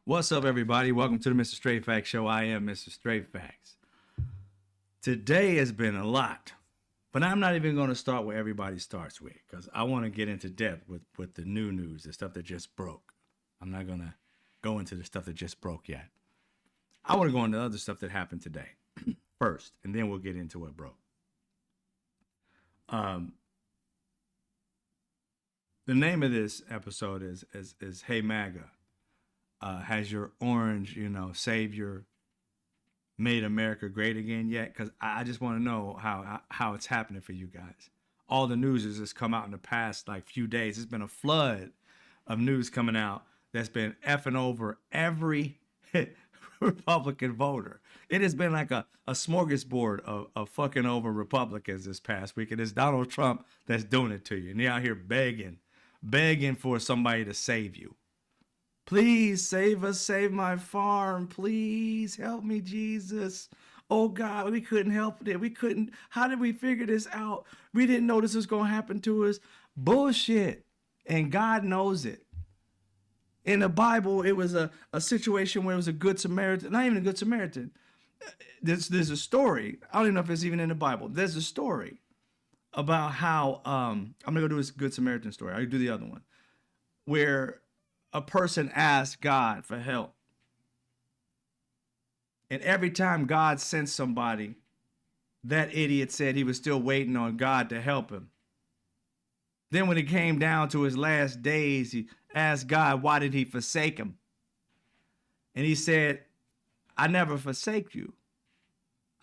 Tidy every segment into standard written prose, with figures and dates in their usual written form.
What's up, everybody? Welcome to the Mr. Straight Facts Show. I am Mr. Straight Facts. Today has been a lot, but I'm not even going to start where everybody starts with because I want to get into depth with the new news, the stuff that just broke. I'm not going to go into the stuff that just broke yet. I want to go into other stuff that happened today first, and then we'll get into what broke. The name of this episode is Hey MAGA. Has your orange, savior made America great again yet? Because I just want to know how it's happening for you guys. All the news has just come out in the past few days. It's been a flood of news coming out that's been effing over every Republican voter. It has been like a smorgasbord of fucking over Republicans this past week. And it's Donald Trump that's doing it to you. And you're out here begging for somebody to save you. Please save us, save my farm. Please help me, Jesus. Oh God, we couldn't help it. We couldn't. How did we figure this out? We didn't know this was going to happen to us. Bullshit. And God knows it. In the Bible, it was a situation where it was a good Samaritan, not even a good Samaritan. There's a story. I don't even know if it's even in the Bible. There's a story about how, I'm going to go do this good Samaritan story. I'll do the other one. Where a person asked God for help. And every time God sent somebody, that idiot said he was still waiting on God to help him. Then when it came down to his last days, he asked God, why did he forsake him? And he said, I never forsake you.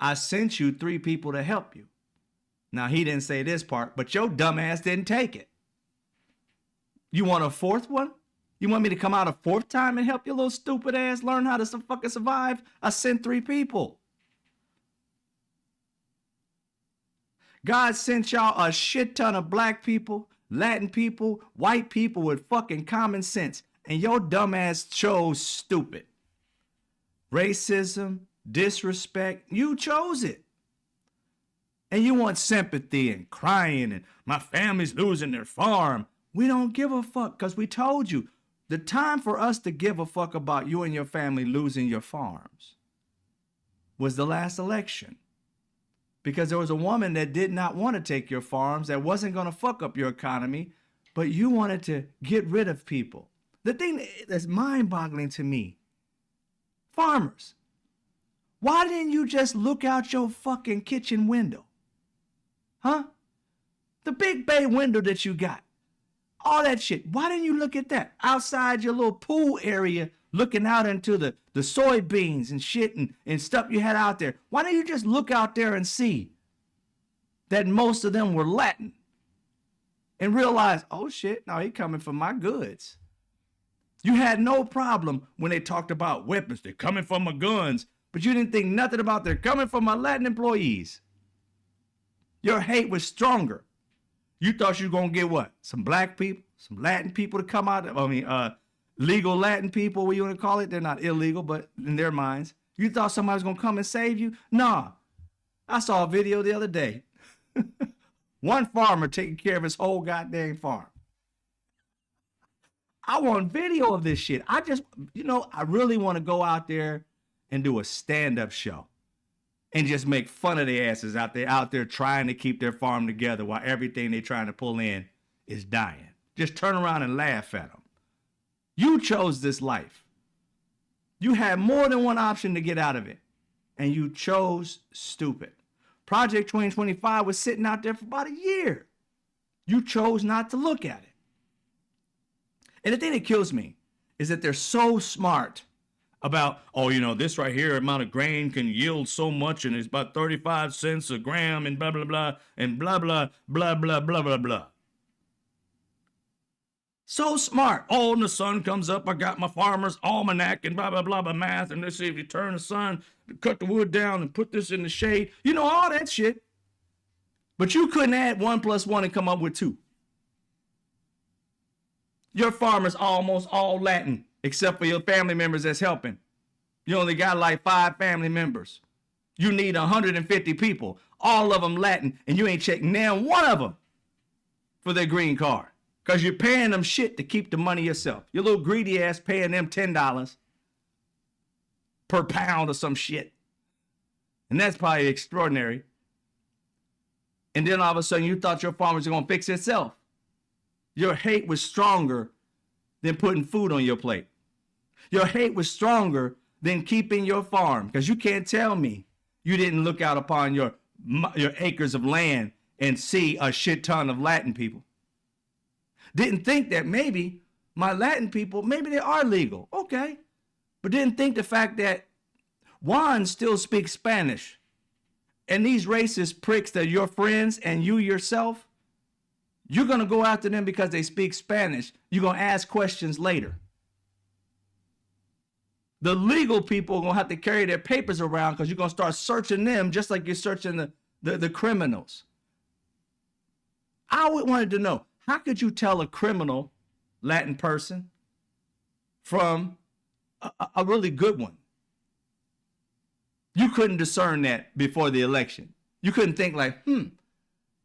I sent you 3 people to help you. Now, he didn't say this part, but your dumb ass didn't take it. You want a 4th one? You want me to come out a 4th time and help your little stupid ass learn how to fucking survive? I sent 3 people. God sent y'all a shit ton of black people, Latin people, white people with fucking common sense. And your dumb ass chose stupid. Racism, disrespect, you chose it. And you want sympathy and crying and my family's losing their farm. We don't give a fuck because we told you. The time for us to give a fuck about you and your family losing your farms was the last election. Because there was a woman that did not want to take your farms, that wasn't going to fuck up your economy, but you wanted to get rid of people. The thing that's mind-boggling to me, farmers, why didn't you just look out your fucking kitchen window? Huh? The big bay window that you got. All that shit. Why didn't you look at that? Outside your little pool area, looking out into the soybeans and shit and stuff you had out there. Why don't you just look out there and see that most of them were Latin? And realize, oh shit, no, he coming for my goods. You had no problem when they talked about weapons. They're coming for my guns. But you didn't think nothing about they're coming for my Latin employees. Your hate was stronger. You thought you were going to get what? Some black people, some Latin people to come out. Legal Latin people, what you want to call it? They're not illegal, but in their minds. You thought somebody was going to come and save you? Nah. I saw a video the other day. One farmer taking care of his whole goddamn farm. I want video of this shit. I really want to go out there and do a stand-up show. And just make fun of their asses out there trying to keep their farm together while everything they're trying to pull in is dying. Just turn around and laugh at them. You chose this life. You had more than one option to get out of it. And you chose stupid. Project 2025 was sitting out there for about a year. You chose not to look at it. And the thing that kills me is that they're so smart about, this right here amount of grain can yield so much and it's about 35 cents a gram and blah, blah, blah, and blah, blah, blah, blah, blah, blah, blah. So smart. Oh, and the sun comes up. I got my farmer's almanac and blah, blah, blah, blah, math. And let's see if you turn the sun, cut the wood down and put this in the shade. You know, all that shit. But you couldn't add 1 + 1 and come up with 2. Your farmer's almost all Latin, except for your family members that's helping. You only got like 5 family members. You need 150 people, all of them Latin, and you ain't checking down one of them for their green card. Because you're paying them shit to keep the money yourself. Your little greedy ass paying them $10 per pound or some shit. And that's probably extraordinary. And then all of a sudden you thought your farm was going to fix itself. Your hate was stronger than putting food on your plate. Your hate was stronger than keeping your farm, because you can't tell me you didn't look out upon your acres of land and see a shit ton of Latin people. Didn't think that maybe my Latin people, maybe they are legal. Okay. But didn't think the fact that Juan still speaks Spanish, and these racist pricks that are your friends and you yourself, you're going to go after them because they speak Spanish. You're going to ask questions later. The legal people are going to have to carry their papers around because you're going to start searching them just like you're searching the criminals. I wanted to know, how could you tell a criminal Latin person from a really good one? You couldn't discern that before the election. You couldn't think like,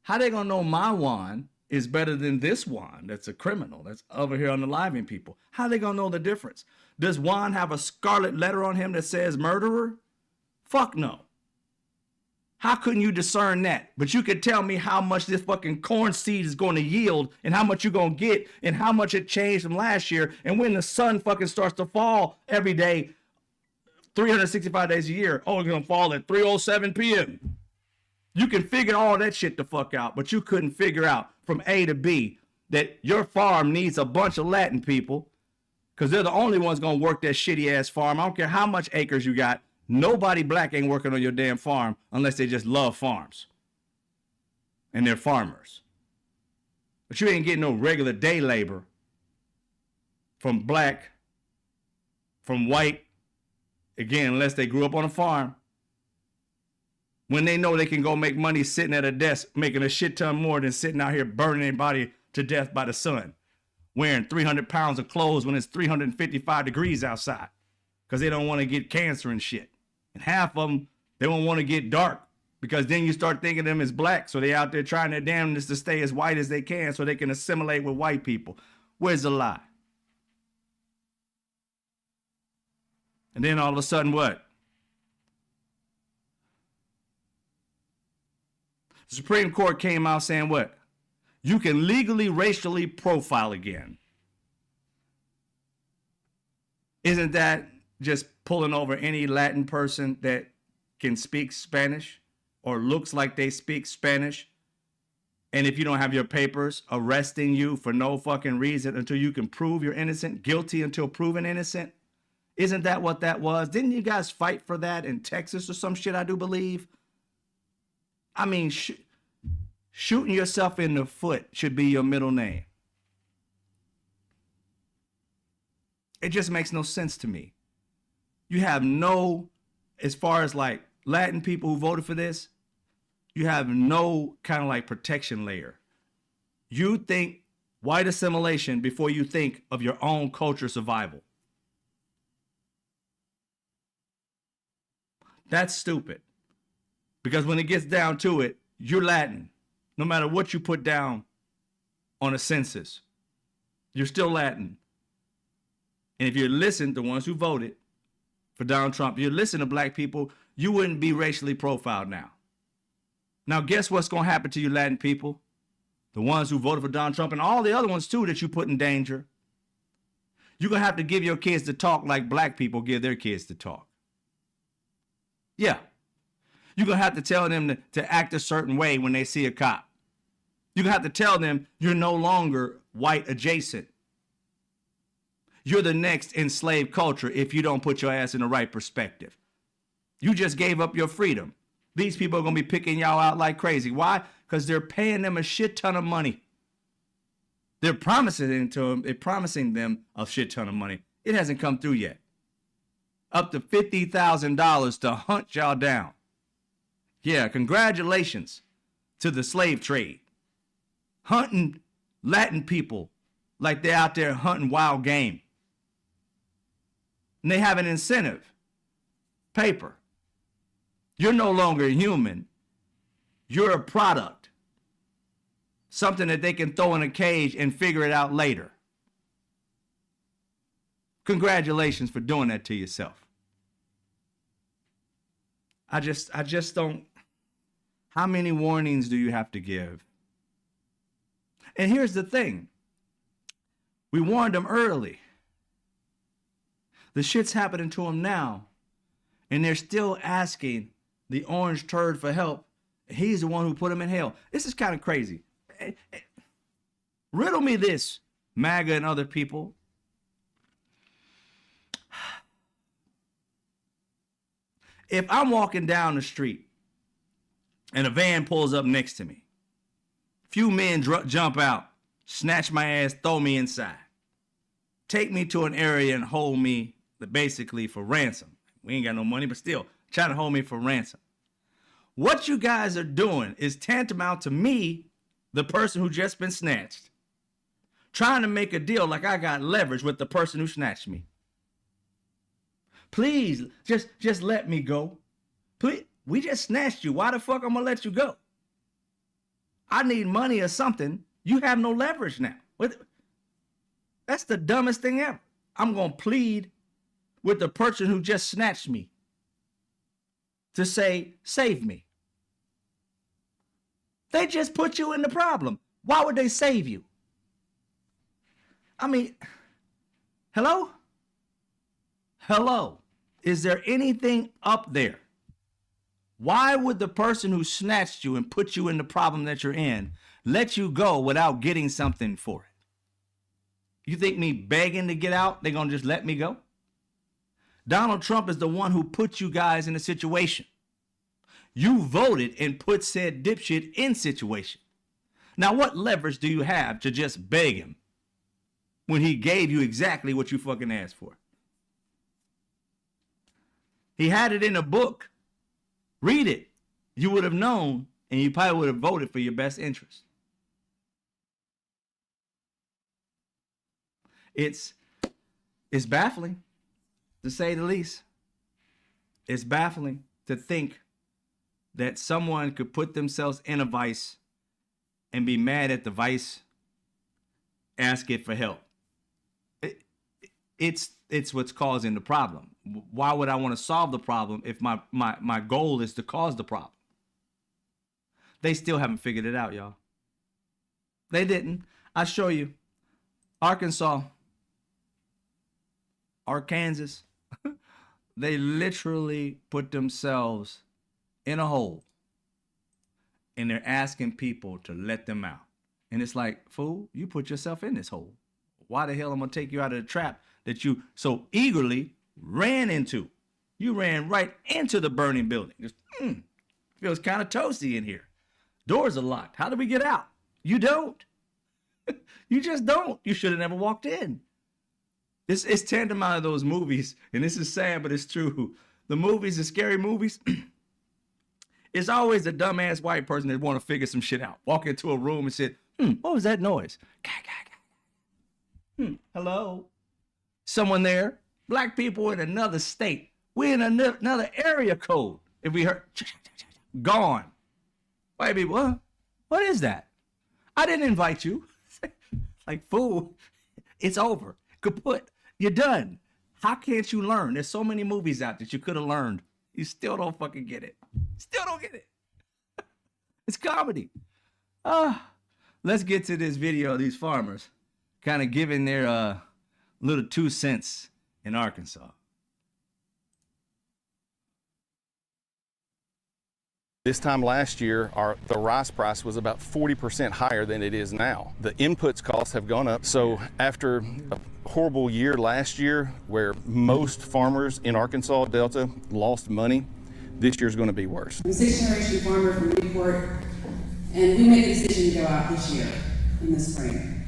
how they gonna know my Juan is better than this Juan that's a criminal that's over here unaliving people? How they gonna know the difference? Does Juan have a scarlet letter on him that says murderer? Fuck no. How couldn't you discern that? But you could tell me how much this fucking corn seed is going to yield and how much you're going to get and how much it changed from last year. And when the sun fucking starts to fall every day, 365 days a year, oh, it's going to fall at 3:07 p.m. You can figure all that shit the fuck out, but you couldn't figure out from A to B that your farm needs a bunch of Latin people because they're the only ones going to work that shitty ass farm. I don't care how much acres you got. Nobody black ain't working on your damn farm unless they just love farms and they're farmers. But you ain't getting no regular day labor from black, from white, again, unless they grew up on a farm. When they know they can go make money sitting at a desk, making a shit ton more than sitting out here burning their body to death by the sun, wearing 300 pounds of clothes when it's 355 degrees outside because they don't want to get cancer and shit. And half of them, they don't want to get dark because then you start thinking of them as black. So they out there trying their damnedest to stay as white as they can so they can assimilate with white people. Where's the lie? And then all of a sudden, what? The Supreme Court came out saying what? You can legally racially profile again. Isn't that just pulling over any Latin person that can speak Spanish or looks like they speak Spanish? And if you don't have your papers, arresting you for no fucking reason until you can prove you're innocent, guilty until proven innocent? Isn't that what that was? Didn't you guys fight for that in Texas or some shit, I do believe? I mean, shooting yourself in the foot should be your middle name. It just makes no sense to me. You have no, as far as like Latin people who voted for this, you have no kind of like protection layer. You think white assimilation before you think of your own culture survival. That's stupid. Because when it gets down to it, you're Latin. No matter what you put down on a census, you're still Latin. And if you listen to the ones who voted for Donald Trump, you listen to black people, you wouldn't be racially profiled now. Now, guess what's going to happen to you Latin people? The ones who voted for Donald Trump and all the other ones too that you put in danger. You're going to have to give your kids to talk like black people give their kids to talk. Yeah. You're going to have to tell them to act a certain way when they see a cop. You're going to have to tell them you're no longer white adjacent. You're the next enslaved culture if you don't put your ass in the right perspective. You just gave up your freedom. These people are going to be picking y'all out like crazy. Why? Because they're paying them a shit ton of money. They're promising them a shit ton of money. It hasn't come through yet. Up to $50,000 to hunt y'all down. Yeah, congratulations to the slave trade. Hunting Latin people like they're out there hunting wild game. And they have an incentive. Paper. You're no longer a human. You're a product. Something that they can throw in a cage and figure it out later. Congratulations for doing that to yourself. I just don't. How many warnings do you have to give? And here's the thing. We warned them early. The shit's happening to them now. And they're still asking the orange turd for help. He's the one who put him in hell. This is kind of crazy. Riddle me this, MAGA and other people. If I'm walking down the street and a van pulls up next to me, few men jump out, snatch my ass, throw me inside, take me to an area and hold me basically for ransom. We ain't got no money, but still trying to hold me for ransom. What you guys are doing is tantamount to me, the person who just been snatched, trying to make a deal like I got leverage with the person who snatched me. Please, just let me go. Please, we just snatched you. Why the fuck I'm gonna let you go? I need money or something. You have no leverage now. That's the dumbest thing ever. I'm gonna plead with the person who just snatched me to say, save me. They just put you in the problem. Why would they save you? I mean, hello? Hello? Is there anything up there? Why would the person who snatched you and put you in the problem that you're in let you go without getting something for it? You think me begging to get out, they're going to just let me go? Donald Trump is the one who put you guys in a situation. You voted and put said dipshit in situation. Now, what leverage do you have to just beg him when he gave you exactly what you fucking asked for? He had it in a book. Read it. You would have known, and you probably would have voted for your best interest. It's baffling, to say the least. It's baffling to think that someone could put themselves in a vice and be mad at the vice, ask it for help. It's what's causing the problem. Why would I want to solve the problem if my goal is to cause the problem? They still haven't figured it out, y'all. They didn't. I'll show you. Arkansas, Arkansas, they literally put themselves in a hole and they're asking people to let them out. And it's like, fool, you put yourself in this hole. Why the hell am I gonna take you out of the trap that you so eagerly ran into? You ran right into the burning building. Just, feels kind of toasty in here. Doors are locked. How do we get out? You don't. You just don't. You should have never walked in. It's tantamount of those movies, and this is sad, but it's true. The movies, the scary movies, it's always a dumbass white person that want to figure some shit out. Walk into a room and say, what was that noise? Hello? Someone there? Black people in another state. We in another area code. If we heard, gone. White people, what is that? I didn't invite you. Like, fool, it's over. Kaput. You're done. How can't you learn? There's so many movies out that you could have learned. You still don't fucking get it. Still don't get it. It's comedy. Let's get to this video of these farmers kind of giving their little 2 cents in Arkansas. This time last year, the rice price was about 40% higher than it is now. The inputs costs have gone up. So after a horrible year last year where most farmers in Arkansas Delta lost money, this year's going to be worse. I'm a 6th generation farmer from Newport, and we made the decision to go out this year in the spring.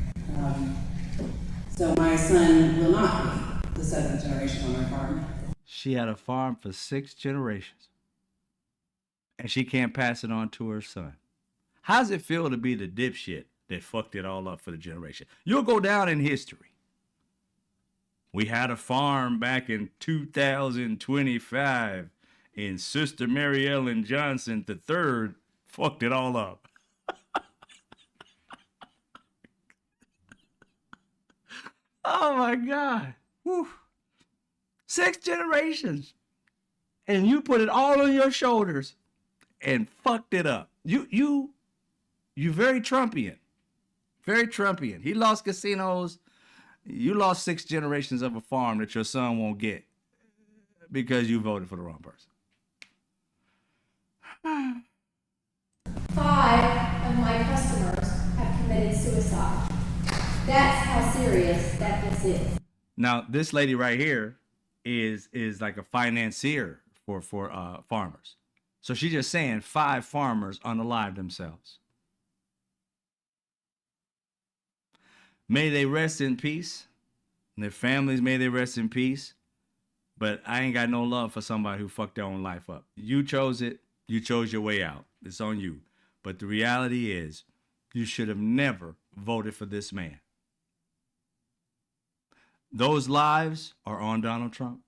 So my son will not be the 7th generation on our farm. She had a farm for 6 generations. And she can't pass it on to her son. How does it feel to be the dipshit that fucked it all up for the generation? You'll go down in history. We had a farm back in 2025, and Sister Mary Ellen Johnson III fucked it all up. Oh my God. Whew. 6 generations. and you put it all on your shoulders and fucked it up. You very Trumpian. Very Trumpian. He lost casinos. You lost 6 generations of a farm that your son won't get because you voted for the wrong person. 5 of my customers have committed suicide. That's how serious that this is. Now, this lady right here is like a financier for farmers. So she's just saying 5 farmers unalived themselves. May they rest in peace. And their families, may they rest in peace. But I ain't got no love for somebody who fucked their own life up. You chose it. You chose your way out. It's on you. But the reality is, you should have never voted for this man. Those lives are on Donald Trump.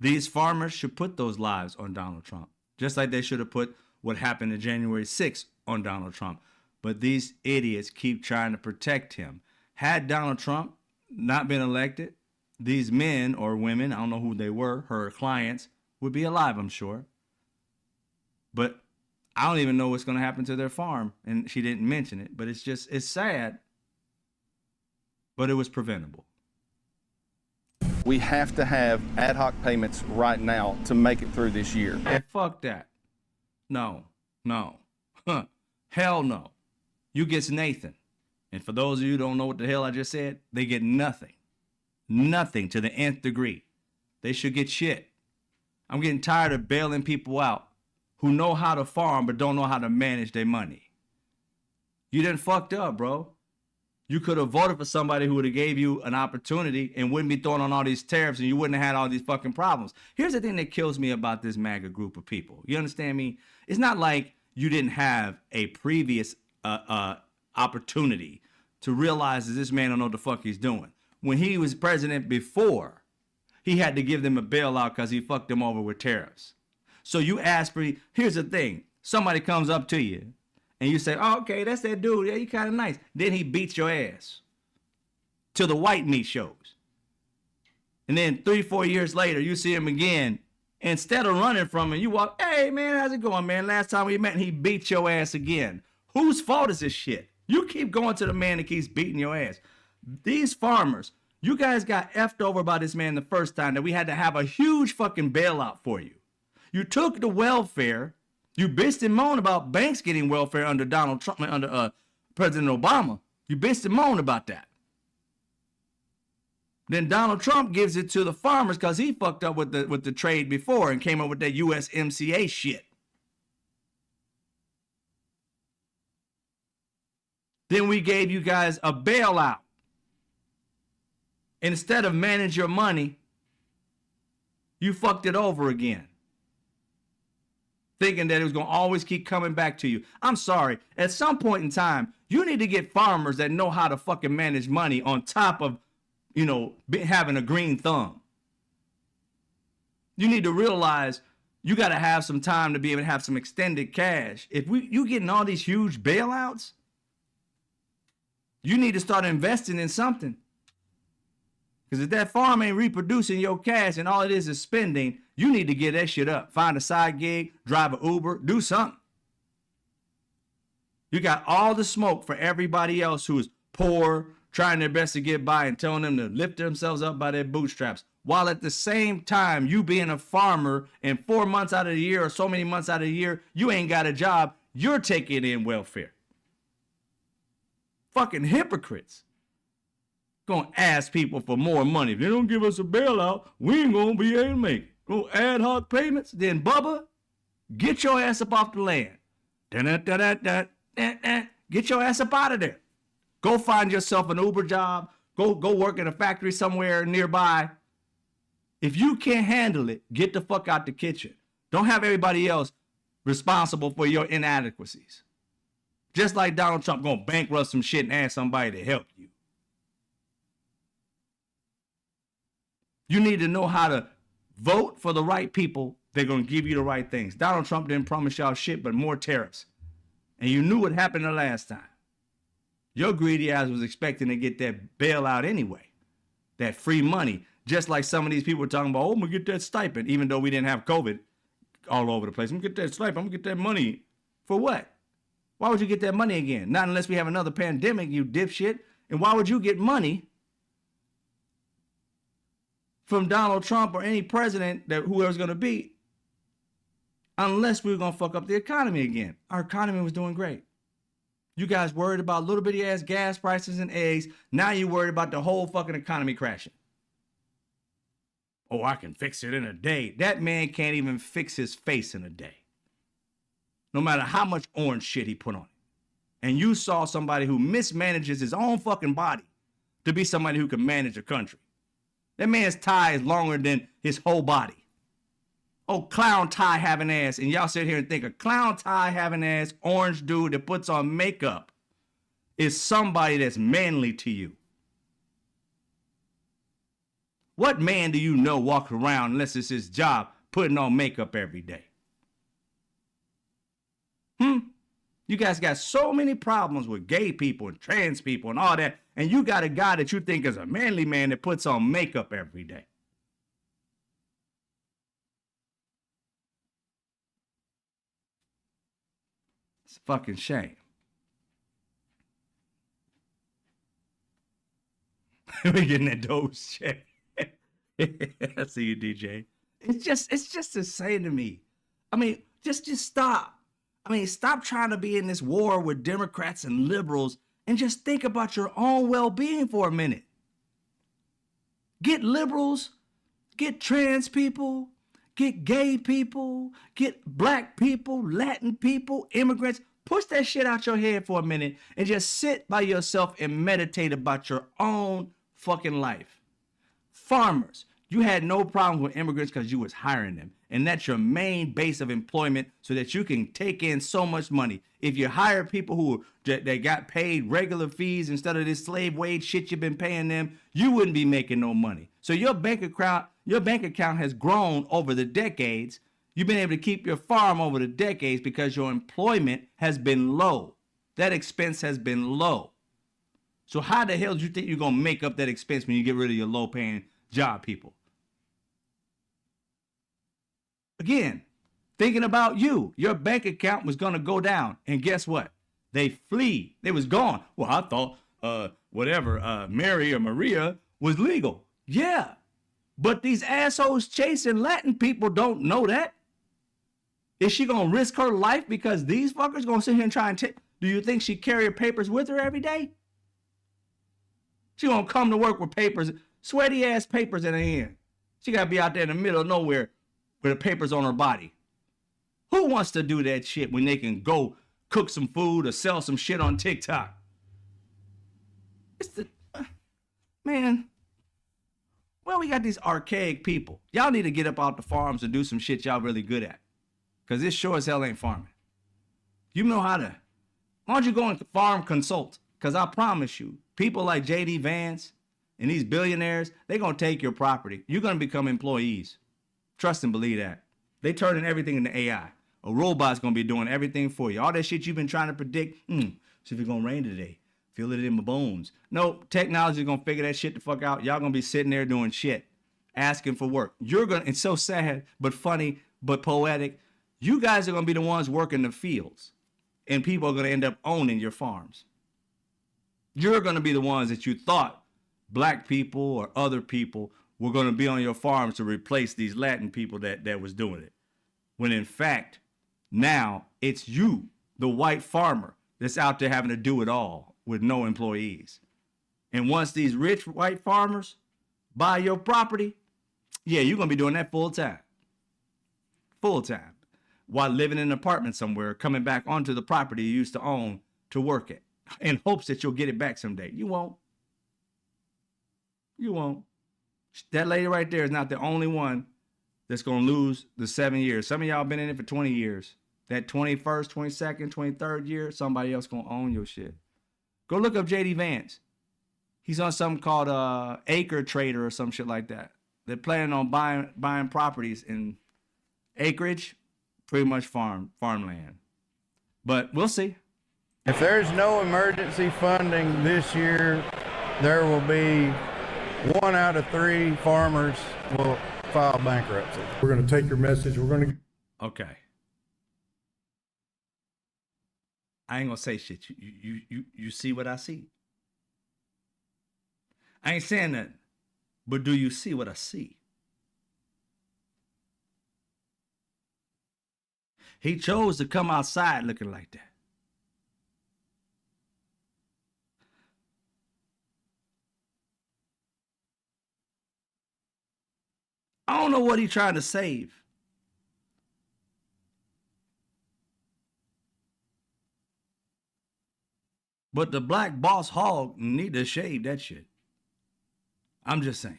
These farmers should put those lives on Donald Trump, just like they should have put what happened in January 6th on Donald Trump. But these idiots keep trying to protect him. Had Donald Trump not been elected, these men or women, I don't know who they were, her clients, would be alive, I'm sure. But I don't even know what's going to happen to their farm. And she didn't mention it, but it's sad. But it was preventable. We have to have ad hoc payments right now to make it through this year. And fuck that. No. Hell no. You get Nathan. And for those of you who don't know what the hell I just said, they get nothing. Nothing to the nth degree. They should get shit. I'm getting tired of bailing people out who know how to farm but don't know how to manage their money. You done fucked up, bro. You could have voted for somebody who would have gave you an opportunity and wouldn't be throwing on all these tariffs and you wouldn't have had all these fucking problems. Here's the thing that kills me about this MAGA group of people. You understand me? It's not like you didn't have a previous opportunity to realize that this man don't know what the fuck he's doing. When he was president before, he had to give them a bailout because he fucked them over with tariffs. So you ask for, here's the thing. Somebody comes up to you and you say, oh, okay, that's that dude. Yeah, he kind of nice. Then he beats your ass till the white meat shows. And then 3-4 years later, you see him again. Instead of running from him, you walk, hey, man, how's it going, man? Last time we met, and he beat your ass again. Whose fault is this shit? You keep going to the man that keeps beating your ass. These farmers, you guys got effed over by this man the first time that we had to have a huge fucking bailout for you. You took the welfare. You bitched and moaned about banks getting welfare under Donald Trump, under President Obama. You bitched and moaned about that. Then Donald Trump gives it to the farmers because he fucked up with the trade before and came up with that USMCA shit. Then we gave you guys a bailout. Instead of manage your money, you fucked it over again. Thinking that it was going to always keep coming back to you. I'm sorry. At some point in time, you need to get farmers that know how to fucking manage money on top of, having a green thumb. You need to realize you got to have some time to be able to have some extended cash. If you getting all these huge bailouts, you need to start investing in something. Because if that farm ain't reproducing your cash and all it is spending, you need to get that shit up. Find a side gig, drive an Uber, do something. You got all the smoke for everybody else who's poor, trying their best to get by and telling them to lift themselves up by their bootstraps. While at the same time, you being a farmer and 4 months out of the year or so many months out of the year, you ain't got a job, you're taking in welfare. Fucking hypocrites. Gonna ask people for more money. If they don't give us a bailout, we ain't gonna be able to make it. No ad hoc payments. Then Bubba, get your ass up off the land. Get your ass up out of there. Go find yourself an Uber job. Go work in a factory somewhere nearby. If you can't handle it, get the fuck out the kitchen. Don't have everybody else responsible for your inadequacies. Just like Donald Trump gonna bankrupt some shit and ask somebody to help you. You need to know how to vote for the right people. They're going to give you the right things. Donald Trump didn't promise y'all shit but more tariffs. And you knew what happened the last time. Your greedy ass was expecting to get that bailout anyway. That free money. Just like some of these people were talking about, oh, I'm gonna get that stipend, even though we didn't have COVID all over the place. I'm gonna get that stipend, I'm gonna get that money. For what? Why would you get that money again? Not unless we have another pandemic, you dipshit. And why would you get money from Donald Trump or any president, that whoever's gonna be, unless we were gonna fuck up the economy again? Our economy was doing great. You guys worried about little bitty ass gas prices and eggs. Now you're worried about the whole fucking economy crashing. Oh, I can fix it in a day. That man can't even fix his face in a day. No matter how much orange shit he put on it. And you saw somebody who mismanages his own fucking body to be somebody who can manage a country. That man's tie is longer than his whole body. Oh, clown tie having ass. And y'all sit here and think a clown tie having ass orange dude that puts on makeup is somebody that's manly to you. What man do you know walking around, unless it's his job, putting on makeup every day? You guys got so many problems with gay people and trans people and all that, and you got a guy that you think is a manly man that puts on makeup every day. It's a fucking shame. We're getting that dope shit. I see you, DJ. It's just insane to me. I mean, just stop. I mean, stop trying to be in this war with Democrats and liberals and just think about your own well-being for a minute. Get liberals, get trans people, get gay people, get black people, Latin people, immigrants. Push that shit out your head for a minute and just sit by yourself and meditate about your own fucking life. Farmers, you had no problem with immigrants because you was hiring them. And that's your main base of employment so that you can take in so much money. If you hire people who they got paid regular fees instead of this slave wage shit you've been paying them, you wouldn't be making no money. So your bank account has grown over the decades. You've been able to keep your farm over the decades because your employment has been low. That expense has been low. So how the hell do you think you're going to make up that expense when you get rid of your low paying job people? Again, thinking about you, your bank account was going to go down. And guess what? They flee. They was gone. Well, I thought Mary or Maria was legal. Yeah. But these assholes chasing Latin people don't know that. Is she going to risk her life because these fuckers going to sit here and try and take? Do you think she carry her papers with her every day? She going to come to work with papers, sweaty ass papers in her hand. She got to be out there in the middle of nowhere with the papers on her body. Who wants to do that shit when they can go cook some food or sell some shit on TikTok? It's the man. Well, we got these archaic people. Y'all need to get up out the farms and do some shit y'all really good at. Because this sure as hell ain't farming. You know how to. Why don't you go and farm consult? Because I promise you, people like J.D. Vance and these billionaires, they're going to take your property. You're going to become employees. Trust and believe that. They turning everything into AI. A robot's going to be doing everything for you. All that shit you've been trying to predict. See if it's going to rain today. Feel it in my bones. No, technology's going to figure that shit the fuck out. Y'all going to be sitting there doing shit. Asking for work. It's so sad, but funny, but poetic. You guys are going to be the ones working the fields. And people are going to end up owning your farms. You're going to be the ones that you thought black people or other people were going to be on your farms to replace these Latin people that was doing it. When in fact, now it's you, the white farmer, that's out there having to do it all with no employees. And once these rich white farmers buy your property, yeah, you're going to be doing that full time. Full time. While living in an apartment somewhere, coming back onto the property you used to own to work at, in hopes that you'll get it back someday. You won't. You won't. That lady right there is not the only one that's going to lose the 7 years. Some of y'all been in it for 20 years. That 21st, 22nd, 23rd year, somebody else going to own your shit. Go look up J.D. Vance. He's on something called Acre Trader or some shit like that. They're planning on buying properties in acreage, pretty much farmland. But we'll see. If there's no emergency funding this year, there will be 1 out of 3 farmers will file bankruptcy. We're going to take your message. We're going to. Okay. I ain't gonna say shit. You see what I see? I ain't saying that, but do you see what I see? He chose to come outside looking like that. I don't know what he's trying to save. But the black boss hog need to shave that shit. I'm just saying.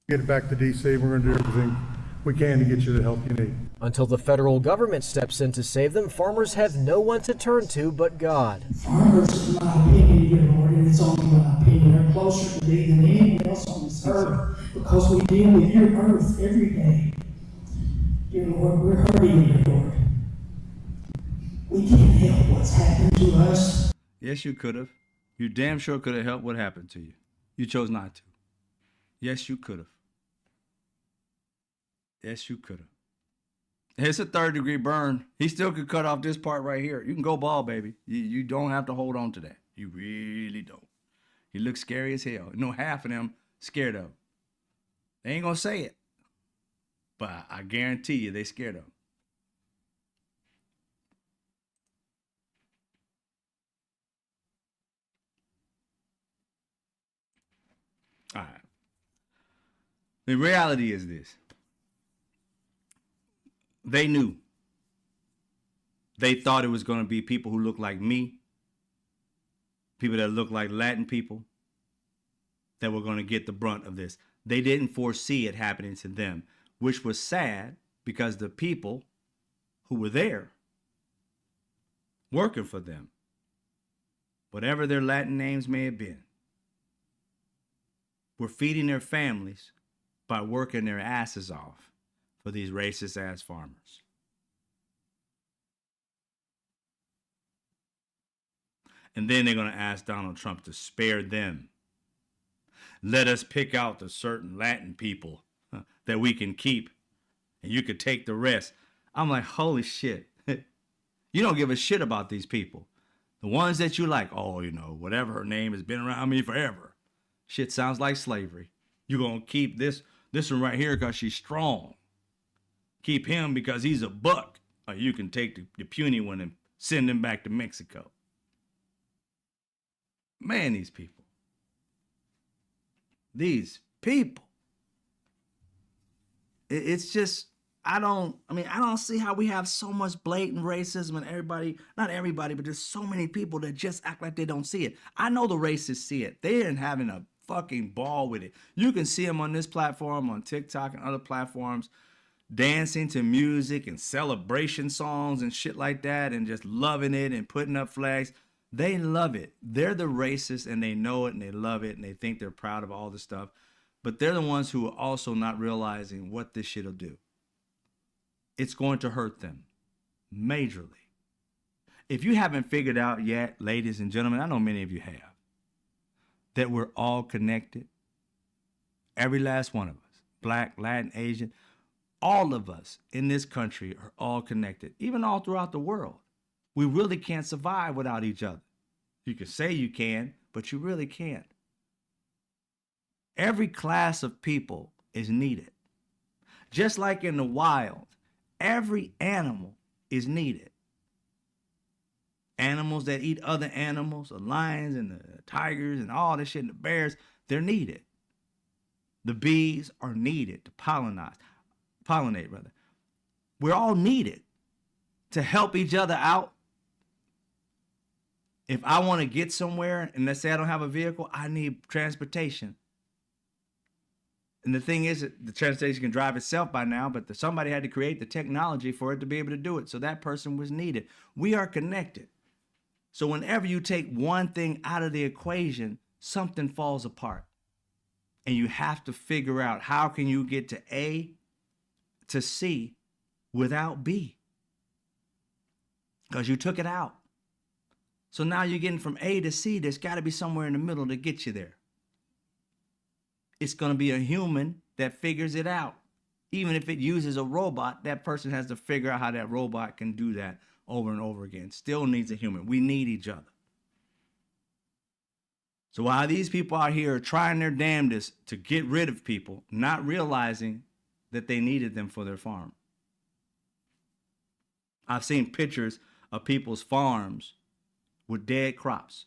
Get it back to DC. We're going to do everything we can to get you the help you need. Until the federal government steps in to save them, farmers have no one to turn to but God. Farmers, in my opinion, dear Lord, and it's only my opinion, are closer to thee than anyone else on this earth because we deal with your earth every day. Dear Lord, we're hurting, dear Lord. We can't help what's happened to us. Yes, you could have. You damn sure could have helped what happened to you. You chose not to. Yes, you could have. Yes, you could have. It's a 3rd-degree burn. He still could cut off this part right here. You can go bald, baby. You don't have to hold on to that. You really don't. He looks scary as hell. You know, half of them scared of him. They ain't gonna say it, but I guarantee you they scared of him. All right. The reality is this. They knew. They thought it was going to be people who look like me, people that look like Latin people, that were going to get the brunt of this. They didn't foresee it happening to them, which was sad because the people who were there working for them, whatever their Latin names may have been, were feeding their families by working their asses off for these racist ass farmers. And then they're going to ask Donald Trump to spare them. Let us pick out the certain Latin people that we can keep, and you could take the rest. I'm like, holy shit. You don't give a shit about these people. The ones that you like, oh, you know, whatever her name has been around me forever. Shit sounds like slavery. You're going to keep this one right here because she's strong. Keep him because he's a buck. Or you can take the puny one and send him back to Mexico. Man, these people. These people. It's just, I don't see how we have so much blatant racism and everybody, not everybody, but there's so many people that just act like they don't see it. I know the racists see it. They ain't having a fucking ball with it. You can see them on this platform, on TikTok and other platforms, dancing to music and celebration songs and shit like that and just loving it and putting up flags. They love it. They're the racists and they know it and they love it and they think they're proud of all this stuff. But they're the ones who are also not realizing what this shit will do. It's going to hurt them majorly. If you haven't figured out yet, ladies and gentlemen, I know many of you have, that we're all connected. Every last one of us, Black, Latin, Asian, all of us in this country are all connected, even all throughout the world. We really can't survive without each other. You can say you can, but you really can't. Every class of people is needed. Just like in the wild, every animal is needed. Animals that eat other animals, the lions and the tigers and all this shit, and the bears, they're needed. The bees are needed to pollinate. We're all needed to help each other out. If I want to get somewhere, and let's say I don't have a vehicle, I need transportation. And the thing is, the transportation can drive itself by now, but somebody had to create the technology for it to be able to do it. So that person was needed. We are connected. So whenever you take one thing out of the equation, something falls apart. And you have to figure out how can you get to A to C without B. Because you took it out. So now you're getting from A to C. There's got to be somewhere in the middle to get you there. it's going to be a human that figures it out. Even if it uses a robot, that person has to figure out how that robot can do that over and over again. Still needs a human. We need each other. So while these people out here are trying their damnedest to get rid of people, not realizing that they needed them for their farm. I've seen pictures of people's farms with dead crops.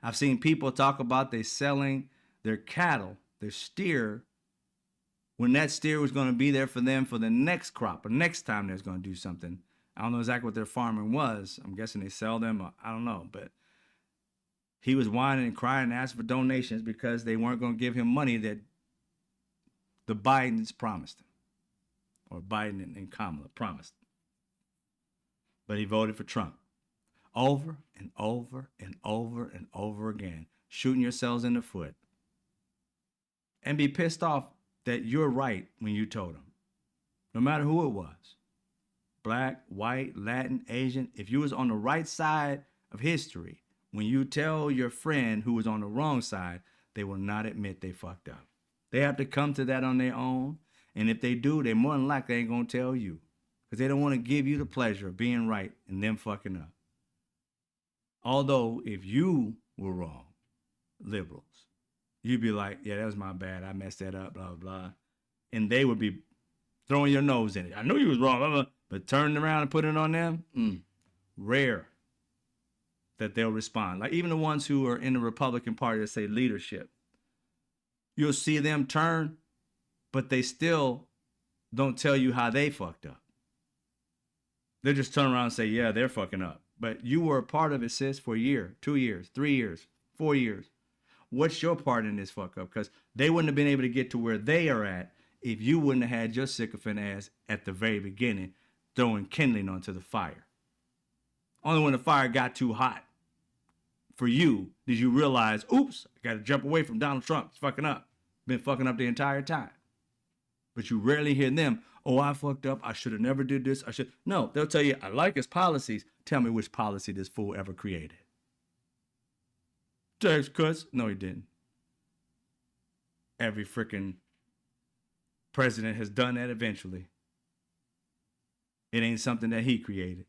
I've seen people talk about they selling their cattle, their steer, when that steer was going to be there for them for the next crop or next time they're going to do something. I don't know exactly what their farming was. I'm guessing they sell them. I don't know. But he was whining and crying and asking for donations because they weren't going to give him money that the Bidens promised him. Or Biden and Kamala promised him. But he voted for Trump. Over and over and over and over again. Shooting yourselves in the foot. And be pissed off that you're right when you told them. No matter who it was. Black, white, Latin, Asian. If you was on the right side of history, when you tell your friend who was on the wrong side, they will not admit they fucked up. They have to come to that on their own. And if they do, they more than likely ain't going to tell you. Because they don't want to give you the pleasure of being right and them fucking up. Although, if you were wrong, liberals, you'd be like, yeah, that was my bad. I messed that up, blah, blah, blah. And they would be throwing your nose in it. I knew you was wrong, blah, blah. But turning around and putting it on them, rare that they'll respond. Like even the ones who are in the Republican Party that say leadership, you'll see them turn, but they still don't tell you how they fucked up. They just turn around and say, yeah, they're fucking up. But you were a part of it, sis, for a year, 2 years, 3 years, 4 years. What's your part in this fuck up? Because they wouldn't have been able to get to where they are at if you wouldn't have had your sycophant ass at the very beginning throwing kindling onto the fire. Only when the fire got too hot for you did you realize, oops, I got to jump away from Donald Trump. He's fucking up. Been fucking up the entire time. But you rarely hear them, oh, I fucked up. I should have never did this. I should. No, they'll tell you, I like his policies. Tell me which policy this fool ever created. Tax cuts? No, he didn't. Every freaking president has done that eventually. It ain't something that he created.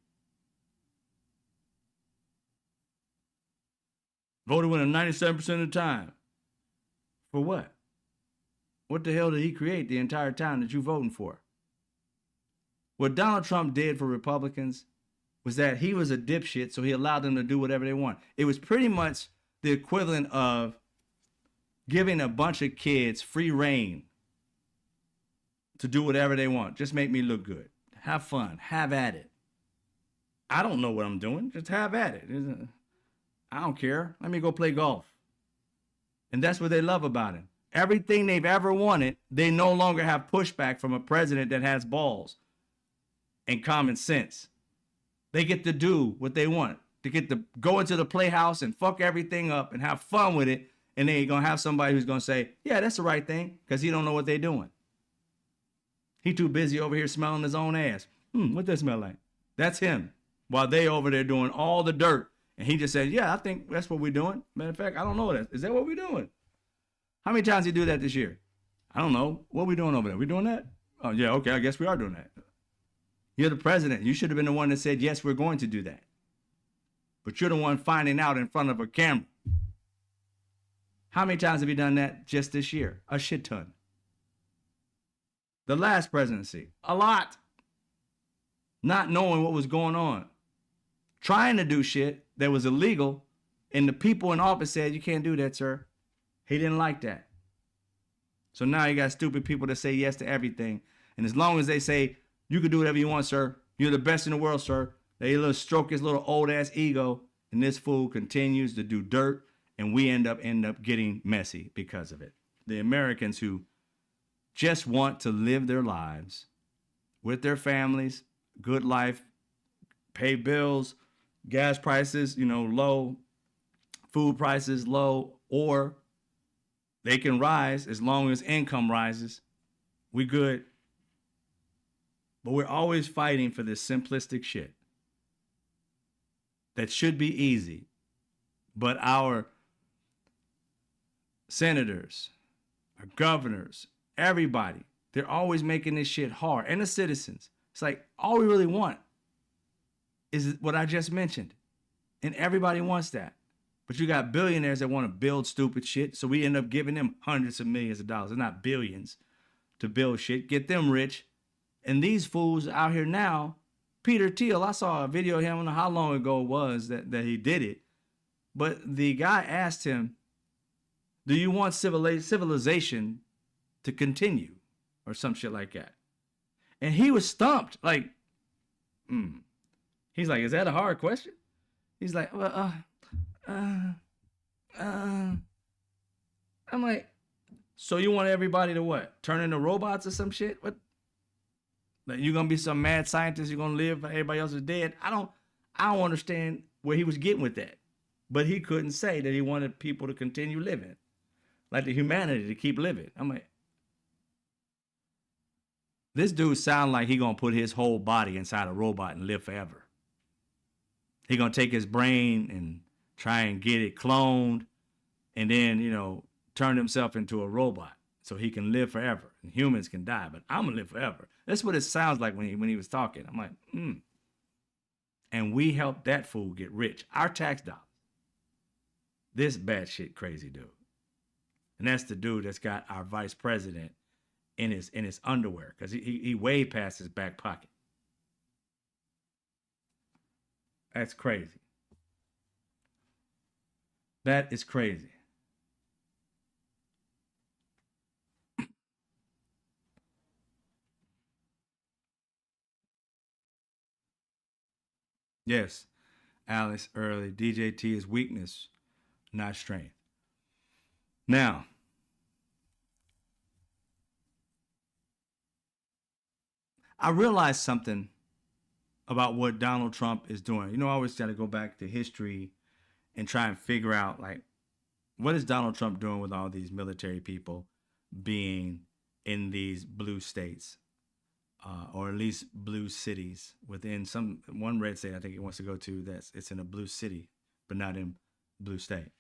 Voted with him 97% of the time. For what? What the hell did he create the entire time that you voting for? What Donald Trump did for Republicans was that he was a dipshit, so he allowed them to do whatever they want. It was pretty much the equivalent of giving a bunch of kids free reign to do whatever they want. Just make me look good. Have fun. Have at it. I don't know what I'm doing. Just have at it. I don't care. Let me go play golf. And that's what they love about him. Everything they've ever wanted, they no longer have pushback from a president that has balls and common sense. They get to do what they want. They get to go into the playhouse and fuck everything up and have fun with it. And then you're going to have somebody who's going to say, yeah, that's the right thing, because he don't know what they're doing. He too busy over here smelling his own ass. What that smell like? That's him. While they over there doing all the dirt. And he just said, yeah, I think that's what we're doing. Matter of fact, I don't know that. Is that what we're doing? How many times did he do that this year? I don't know. What are we doing over there? We doing that? Oh, yeah, okay, I guess we are doing that. You're the president. You should have been the one that said, yes, we're going to do that. But you're the one finding out in front of a camera. How many times have you done that just this year? A shit ton. The last presidency, a lot. Not knowing what was going on. Trying to do shit that was illegal, and the people in office said, you can't do that, sir. He didn't like that. So now you got stupid people that say yes to everything. And as long as they say, you can do whatever you want, sir. You're the best in the world, sir. They little stroke his little old ass ego. And this fool continues to do dirt. And we end up getting messy because of it. The Americans who just want to live their lives with their families, good life, pay bills, gas prices, low, food prices low, or they can rise as long as income rises. We good. But we're always fighting for this simplistic shit that should be easy. But our senators, our governors, everybody, they're always making this shit hard. And the citizens. It's like, all we really want is what I just mentioned. And everybody wants that. But you got billionaires that want to build stupid shit. So we end up giving them hundreds of millions of dollars. It's not billions to build shit. Get them rich. And these fools out here now, Peter Thiel, I saw a video of him, I don't know how long ago it was that he did it. But the guy asked him, do you want civilization to continue? Or some shit like that. And he was stumped. Like, He's like, is that a hard question? He's like, well, I'm like, so you want everybody to what? Turn into robots or some shit? What? Like, you gonna be some mad scientist? You're gonna live? Everybody else is dead? I don't understand where he was getting with that. But he couldn't say that he wanted people to continue living, like the humanity to keep living. I'm like, this dude sound like he gonna put his whole body inside a robot and live forever. He gonna take his brain and try and get it cloned, and then, you know, turn himself into a robot so he can live forever. And humans can die, but I'm gonna live forever. That's what it sounds like when he was talking. I'm like, And we helped that fool get rich. Our tax dollars. This batshit crazy dude. And that's the dude that's got our vice president in his underwear, because he way past his back pocket. That's crazy. That is crazy. Yes, Alice early. DJT is weakness, not strength. Now, I realized something about what Donald Trump is doing. You know, I always got to go back to history and try and figure out, like, what is Donald Trump doing with all these military people being in these blue states, or at least blue cities within one red state I think he wants to go to, it's in a blue city, but not in blue state.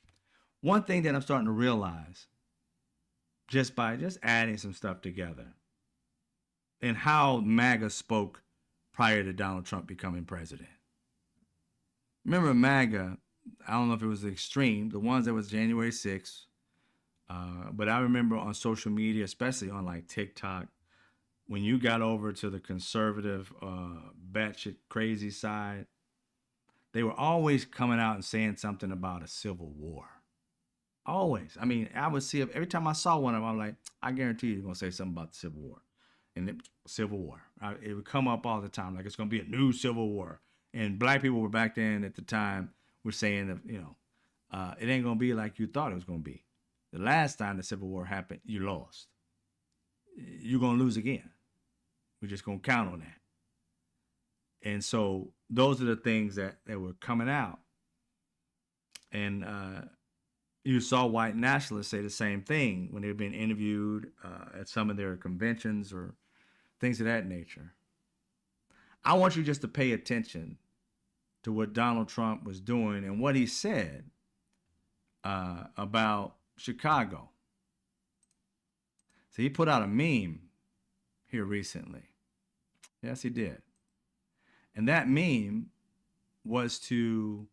One thing that I'm starting to realize just by adding some stuff together, and how MAGA spoke prior to Donald Trump becoming president. Remember MAGA, I don't know if it was the extreme, the ones that was January 6th, but I remember on social media, especially on like TikTok, when you got over to the conservative, batshit crazy side, they were always coming out and saying something about a civil war. Always. I mean, I would see, every time I saw one of them, I'm like, I guarantee you're going to say something about the Civil War. And Civil War. It would come up all the time, like it's going to be a new Civil War. And black people were back then at the time were saying that, you know, it ain't going to be like you thought it was going to be. The last time the Civil War happened, you lost. You're going to lose again. We're just going to count on that. And so those are the things that were coming out. And you saw white nationalists say the same thing when they were being interviewed at some of their conventions or things of that nature. I want you just to pay attention to what Donald Trump was doing and what he said about Chicago. So he put out a meme here recently. Yes, he did. And that meme was to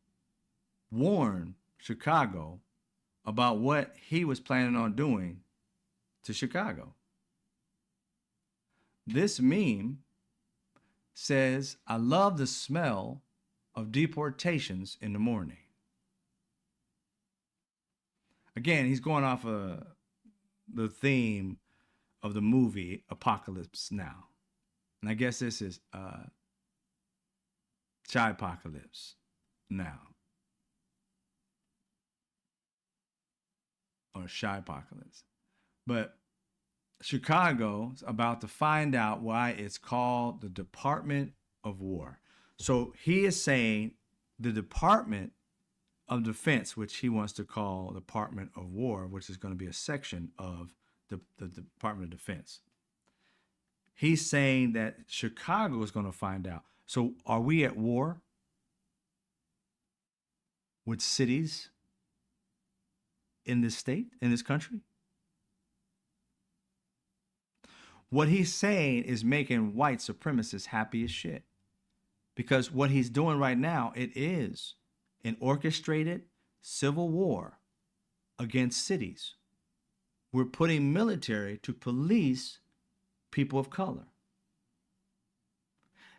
warn Chicago about what he was planning on doing to Chicago. This meme says, I love the smell of deportations in the morning. Again, he's going off of the theme of the movie Apocalypse Now. And I guess this is Chi-Apocalypse Now. Or Chi-Apocalypse. But Chicago is about to find out why it's called the Department of War. So he is saying the Department of Defense, which he wants to call Department of War, which is going to be a section of the Department of Defense. He's saying that Chicago is going to find out. So are we at war with cities? in this state, in this country? What he's saying is making white supremacists happy as shit. Because what he's doing right now, it is an orchestrated civil war against cities. We're putting military to police people of color.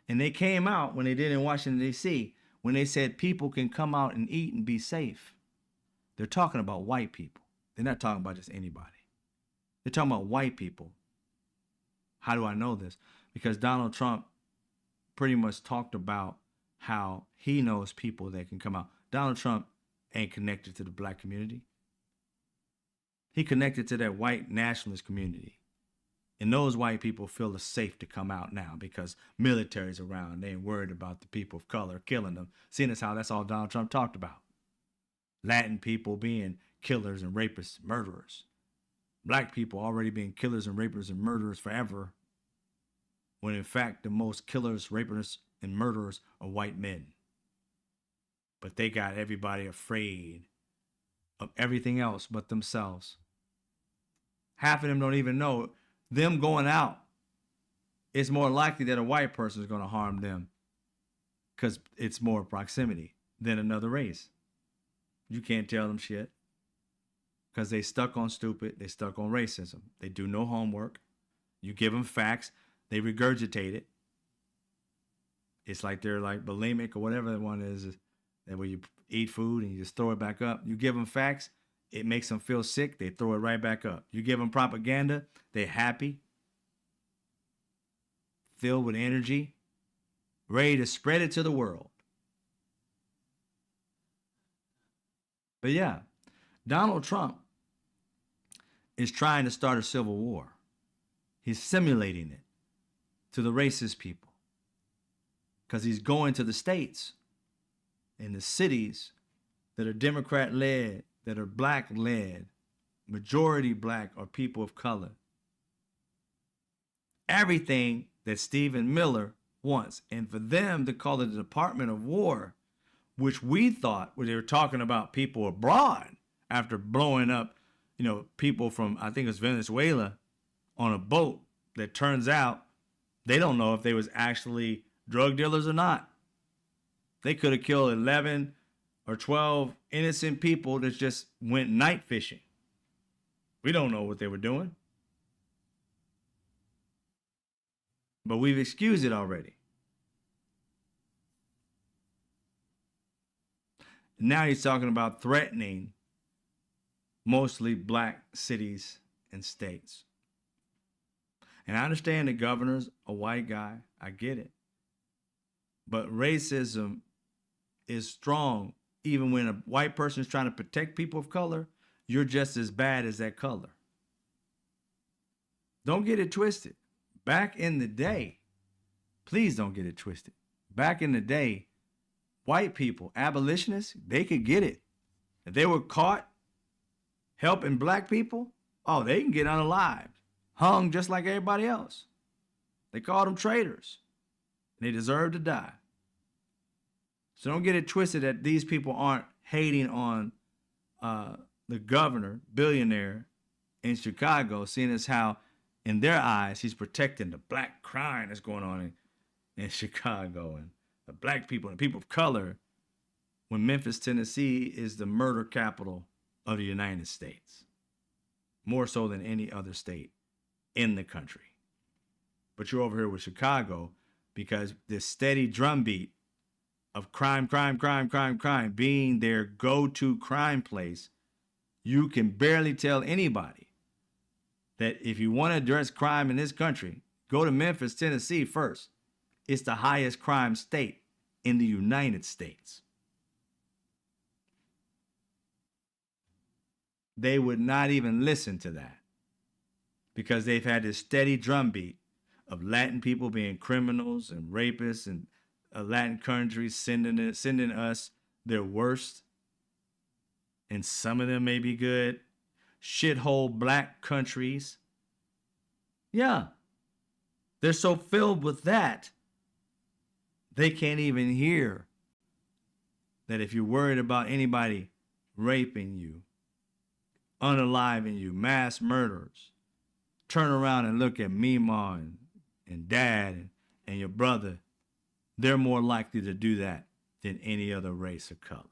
And they came out when they did in Washington, D.C., when they said people can come out and eat and be safe. They're talking about white people. They're not talking about just anybody. They're talking about white people. How do I know this? Because Donald Trump pretty much talked about how he knows people that can come out. Donald Trump ain't connected to the black community. He connected to that white nationalist community. And those white people feel it's safe to come out now because military's around. They ain't worried about the people of color killing them. Seeing as how that's all Donald Trump talked about. Latin people being killers and rapists, murderers. Black people already being killers and rapists and murderers forever. When in fact, the most killers, rapists, and murderers are white men. But they got everybody afraid of everything else but themselves. Half of them don't even know them going out. It's more likely that a white person is going to harm them because it's more proximity than another race. You can't tell them shit because they stuck on stupid. They stuck on racism. They do no homework. You give them facts. They regurgitate it. It's like they're like bulimic or whatever the one is that where you eat food and you just throw it back up. You give them facts. It makes them feel sick. They throw it right back up. You give them propaganda. They're happy, filled with energy, ready to spread it to the world. But yeah, Donald Trump is trying to start a civil war. He's simulating it to the racist people because he's going to the states and the cities that are Democrat-led, that are black-led, majority black or people of color. Everything that Stephen Miller wants. And for them to call it the Department of War, which we thought when they were talking about people abroad after blowing up, people from, I think it was Venezuela on a boat that turns out they don't know if they was actually drug dealers or not. They could have killed 11 or 12 innocent people that just went night fishing. We don't know what they were doing. But we've excused it already. Now he's talking about threatening mostly black cities and states. And I understand the governor's a white guy. I get it. But racism is strong. Even when a white person is trying to protect people of color, you're just as bad as that color. Don't get it twisted. Back in the day, please don't get it twisted. Back in the day, white people, abolitionists, they could get it. If they were caught helping black people, oh, they can get unalived, hung just like everybody else. They called them traitors. They deserve to die. So don't get it twisted that these people aren't hating on the governor, billionaire in Chicago, seeing as how in their eyes he's protecting the black crime that's going on in Chicago and the black people and the people of color, when Memphis, Tennessee is the murder capital of the United States, more so than any other state in the country. But you're over here with Chicago because this steady drumbeat of crime being their go-to crime place, you can barely tell anybody that if you want to address crime in this country, go to Memphis, Tennessee first. It's the highest crime state in the United States. They would not even listen to that because they've had this steady drumbeat of Latin people being criminals and rapists and Latin countries sending us their worst. And some of them may be good. Shithole black countries. Yeah. They're so filled with that, they can't even hear that if you're worried about anybody raping you, unaliving you, mass murderers, turn around and look at Mima and Dad and your brother, they're more likely to do that than any other race or color.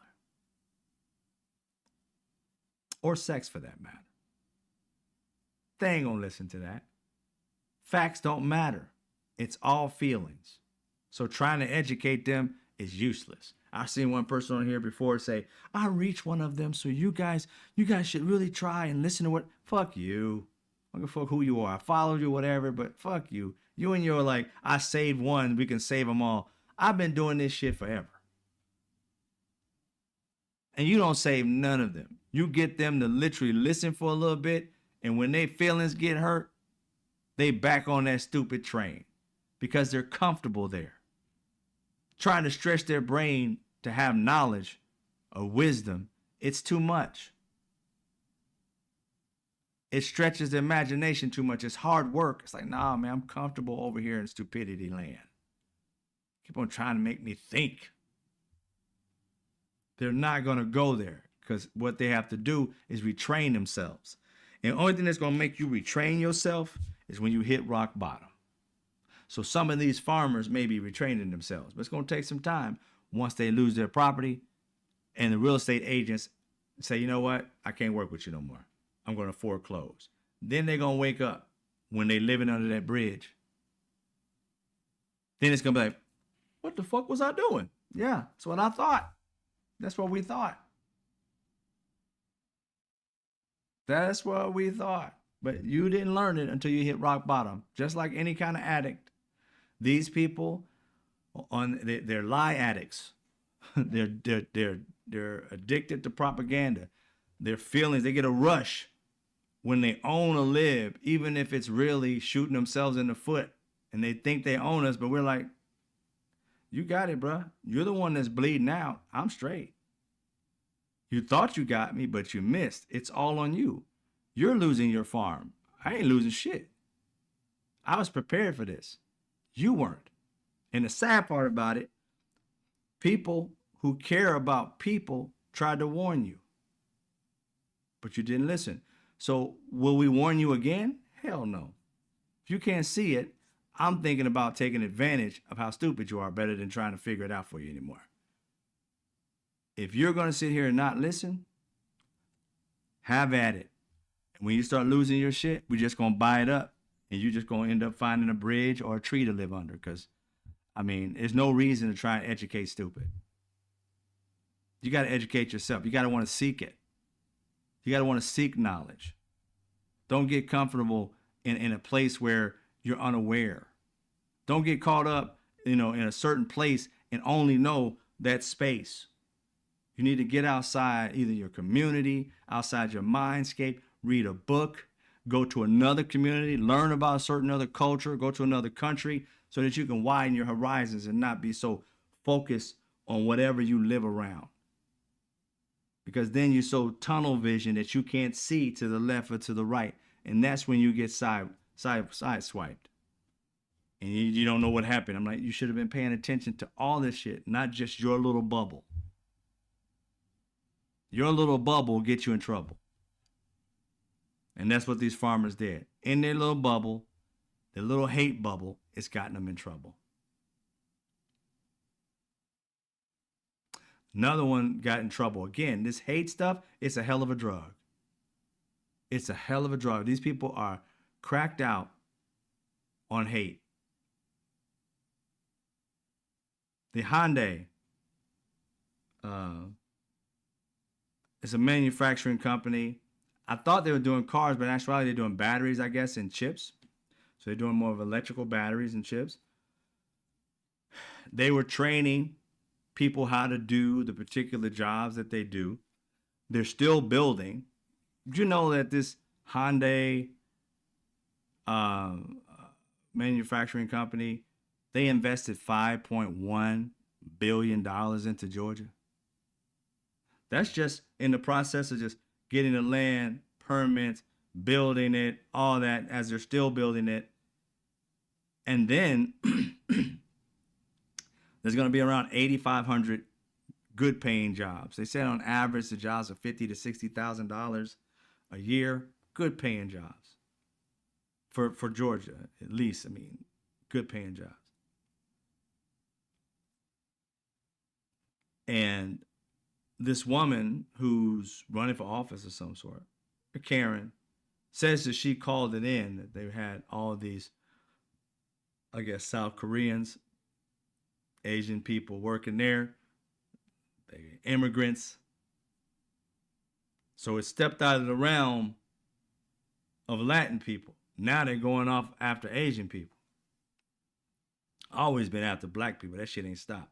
Or sex for that matter. They ain't gonna listen to that. Facts don't matter. It's all feelings. So trying to educate them is useless. I've seen one person on here before say, I reached one of them, so you guys should really try and listen to what. Fuck you. I don't give a fuck who you are. I followed you, whatever, but fuck you. You and your like, I saved one, we can save them all. I've been doing this shit forever. And you don't save none of them. You get them to literally listen for a little bit, and when their feelings get hurt, they back on that stupid train because they're comfortable there. Trying to stretch their brain to have knowledge or wisdom, it's too much. It stretches the imagination too much. It's hard work. It's like, nah, man, I'm comfortable over here in stupidity land. Keep on trying to make me think. They're not going to go there because what they have to do is retrain themselves. And the only thing that's going to make you retrain yourself is when you hit rock bottom. So some of these farmers may be retraining themselves, but it's going to take some time once they lose their property and the real estate agents say, you know what, I can't work with you no more. I'm going to foreclose. Then they're going to wake up when they're living under that bridge. Then it's going to be like, what the fuck was I doing? Yeah, that's what I thought. That's what we thought. That's what we thought. But you didn't learn it until you hit rock bottom. Just like any kind of addict. These people, they're lie addicts. They're addicted to propaganda. Their feelings, they get a rush when they own or live, even if it's really shooting themselves in the foot. And they think they own us, but we're like, you got it, bro. You're the one that's bleeding out. I'm straight. You thought you got me, but you missed. It's all on you. You're losing your farm. I ain't losing shit. I was prepared for this. You weren't. And the sad part about it, people who care about people tried to warn you, but you didn't listen. So will we warn you again? Hell no. If you can't see it, I'm thinking about taking advantage of how stupid you are better than trying to figure it out for you anymore. If you're going to sit here and not listen, have at it. And when you start losing your shit, we're just going to buy it up. And you're just going to end up finding a bridge or a tree to live under. Because, I mean, there's no reason to try and educate stupid. You got to educate yourself. You got to want to seek it. You got to want to seek knowledge. Don't get comfortable in a place where you're unaware. Don't get caught up, in a certain place and only know that space. You need to get outside either your community, outside your mindscape, read a book, go to another community, learn about a certain other culture, go to another country so that you can widen your horizons and not be so focused on whatever you live around. Because then you're so tunnel vision that you can't see to the left or to the right. And that's when you get sideswiped. And you don't know what happened. I'm like, you should have been paying attention to all this shit, not just your little bubble. Your little bubble will get you in trouble. And that's what these farmers did. In their little bubble, their little hate bubble, it's gotten them in trouble. Another one got in trouble. Again, this hate stuff, it's a hell of a drug. It's a hell of a drug. These people are cracked out on hate. The Hyundai, it's a manufacturing company. I thought they were doing cars, but in actuality, they're doing batteries, I guess, and chips. So they're doing more of electrical batteries and chips. They were training people how to do the particular jobs that they do. They're still building. Did you know that this Hyundai manufacturing company, they invested $5.1 billion into Georgia? That's just in the process of just getting the land, permits, building it, all that, as they're still building it. And then there's going to be around 8,500 good paying jobs. They said on average the jobs are $50,000 to $60,000 a year, good paying jobs. For Georgia, at least, I mean, good paying jobs. And this woman who's running for office of some sort, Karen, says that she called it in, that they had all these, I guess, South Koreans, Asian people working there, they immigrants. So it stepped out of the realm of Latin people. Now they're going off after Asian people. Always been after black people. That shit ain't stopped.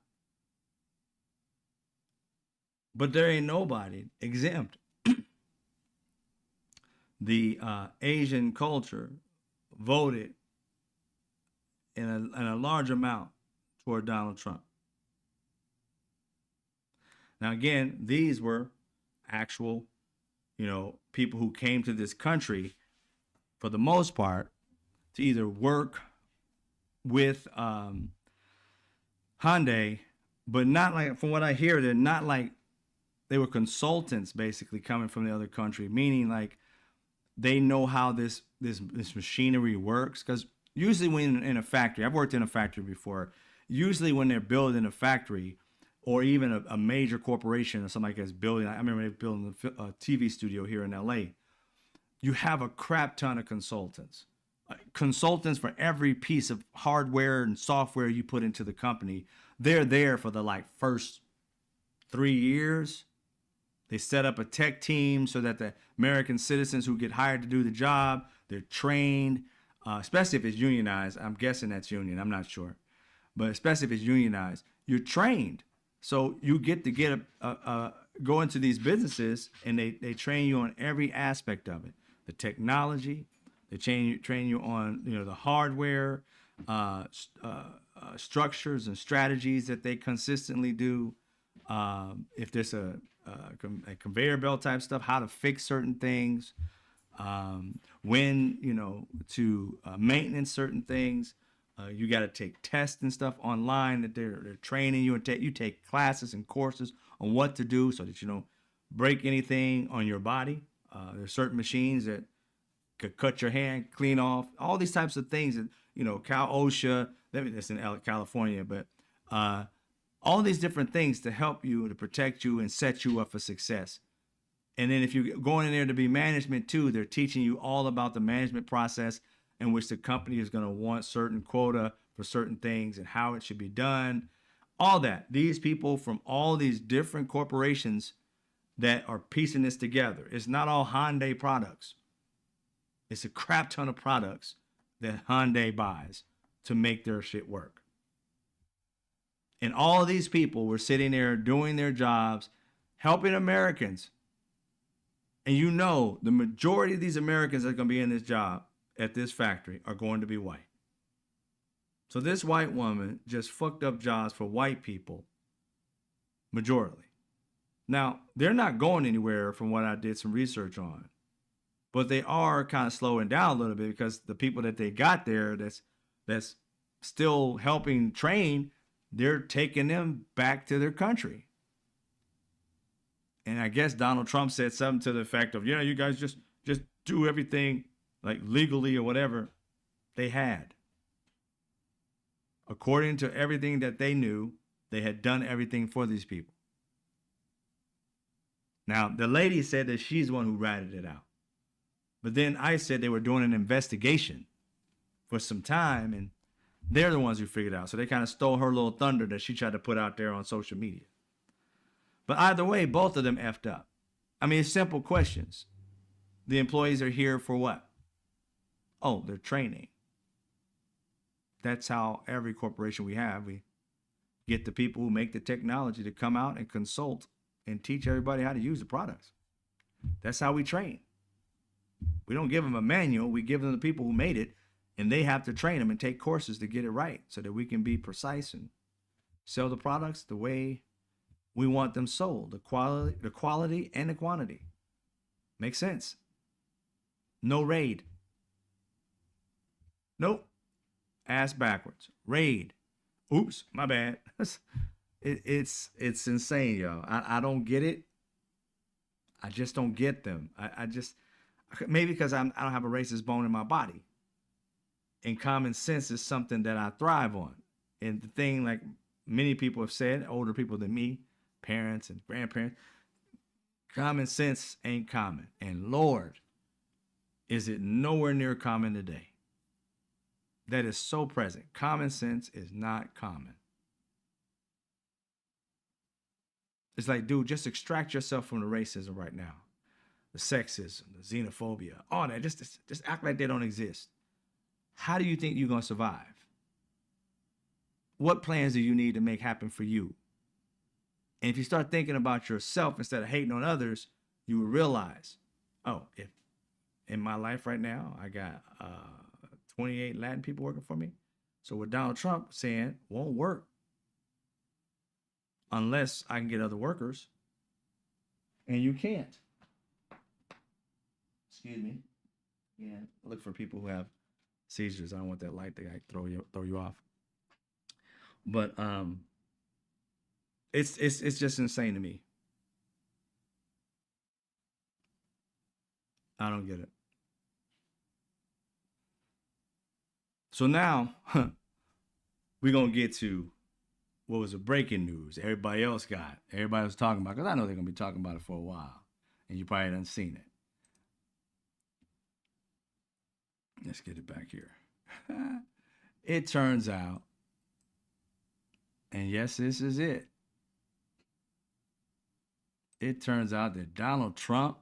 But there ain't nobody exempt. The Asian culture voted in a large amount toward Donald Trump. Now, again, these were actual, people who came to this country for the most part to either work with Hyundai, but not like, from what I hear, they're not like, they were consultants basically coming from the other country, meaning like they know how this machinery works. Because usually when in a factory, I've worked in a factory before, usually when they're building a factory or even a major corporation or something like that's building, I remember they were building a TV studio here in LA, you have a crap ton of consultants. Consultants for every piece of hardware and software you put into the company. They're there for the first 3 years. They set up a tech team so that the American citizens who get hired to do the job, they're trained, especially if it's unionized. I'm guessing that's union. I'm not sure. But especially if it's unionized, you're trained. So you get to go into these businesses and they train you on every aspect of it. The technology, they train you on the hardware, structures and strategies that they consistently do. If there's a conveyor belt type stuff, how to fix certain things, when to maintenance certain things. You got to take tests and stuff online that they're training you, and you take classes and courses on what to do so that you don't break anything on your body. There's certain machines that could cut your hand clean off. All these types of things that Cal OSHA. That's in California, but all these different things to help you, to protect you, and set you up for success. And then if you're going in there to be management too, they're teaching you all about the management process in which the company is going to want certain quota for certain things and how it should be done. All that. These people from all these different corporations that are piecing this together. It's not all Hyundai products. It's a crap ton of products that Hyundai buys to make their shit work. And all of these people were sitting there doing their jobs, helping Americans. And the majority of these Americans that are going to be in this job at this factory are going to be white. So this white woman just fucked up jobs for white people, majorly. Now, they're not going anywhere from what I did some research on. But they are kind of slowing down a little bit because the people that they got there that's still helping train, they're taking them back to their country. And I guess Donald Trump said something to the effect of, you guys just do everything like legally or whatever. They had. According to everything that they knew, they had done everything for these people. Now, the lady said that she's the one who ratted it out. But then I said they were doing an investigation for some time, and they're the ones who figured it out. So they kind of stole her little thunder that she tried to put out there on social media. But either way, both of them effed up. I mean, it's simple questions. The employees are here for what? Oh, they're training. That's how every corporation we have, we get the people who make the technology to come out and consult and teach everybody how to use the products. That's how we train. We don't give them a manual. We give them the people who made it, and they have to train them and take courses to get it right so that we can be precise and sell the products the way we want them sold, the quality and the quantity. Makes sense. No raid. Nope. Ass backwards. Raid. Oops, my bad. It's insane, y'all. I don't get it. I just don't get them. Maybe because I don't have a racist bone in my body. And common sense is something that I thrive on. And the thing, like many people have said, older people than me, parents and grandparents, common sense ain't common. And Lord, is it nowhere near common today. That is so present. Common sense is not common. It's like, dude, just extract yourself from the racism right now. The sexism, the xenophobia, all that. Just act like they don't exist. How do you think you're going to survive? What plans do you need to make happen for you? And if you start thinking about yourself instead of hating on others, you will realize, oh, if in my life right now, I got 28 Latin people working for me. So what Donald Trump saying won't work unless I can get other workers. And you can't. Excuse me. Yeah. Look for people who have seizures. I don't want that light to like throw you off. But it's just insane to me. I don't get it. So now we're gonna get to what was the breaking news everybody else got. Everybody was talking about, because I know they're gonna be talking about it for a while, and you probably haven't seen it. Let's get it back here. It turns out, and yes, this is it. It turns out that Donald Trump,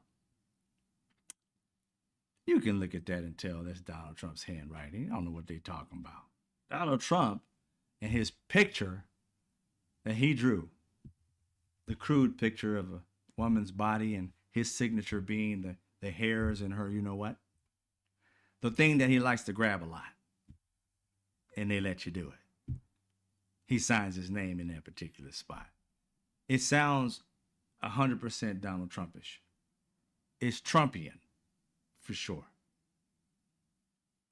you can look at that and tell that's Donald Trump's handwriting. I don't know what they're talking about. Donald Trump and his picture that he drew, the crude picture of a woman's body and his signature being the hairs in her, you know what? The thing that he likes to grab a lot. And they let you do it. He signs his name in that particular spot. It sounds 100% Donald Trumpish. It's Trumpian, for sure.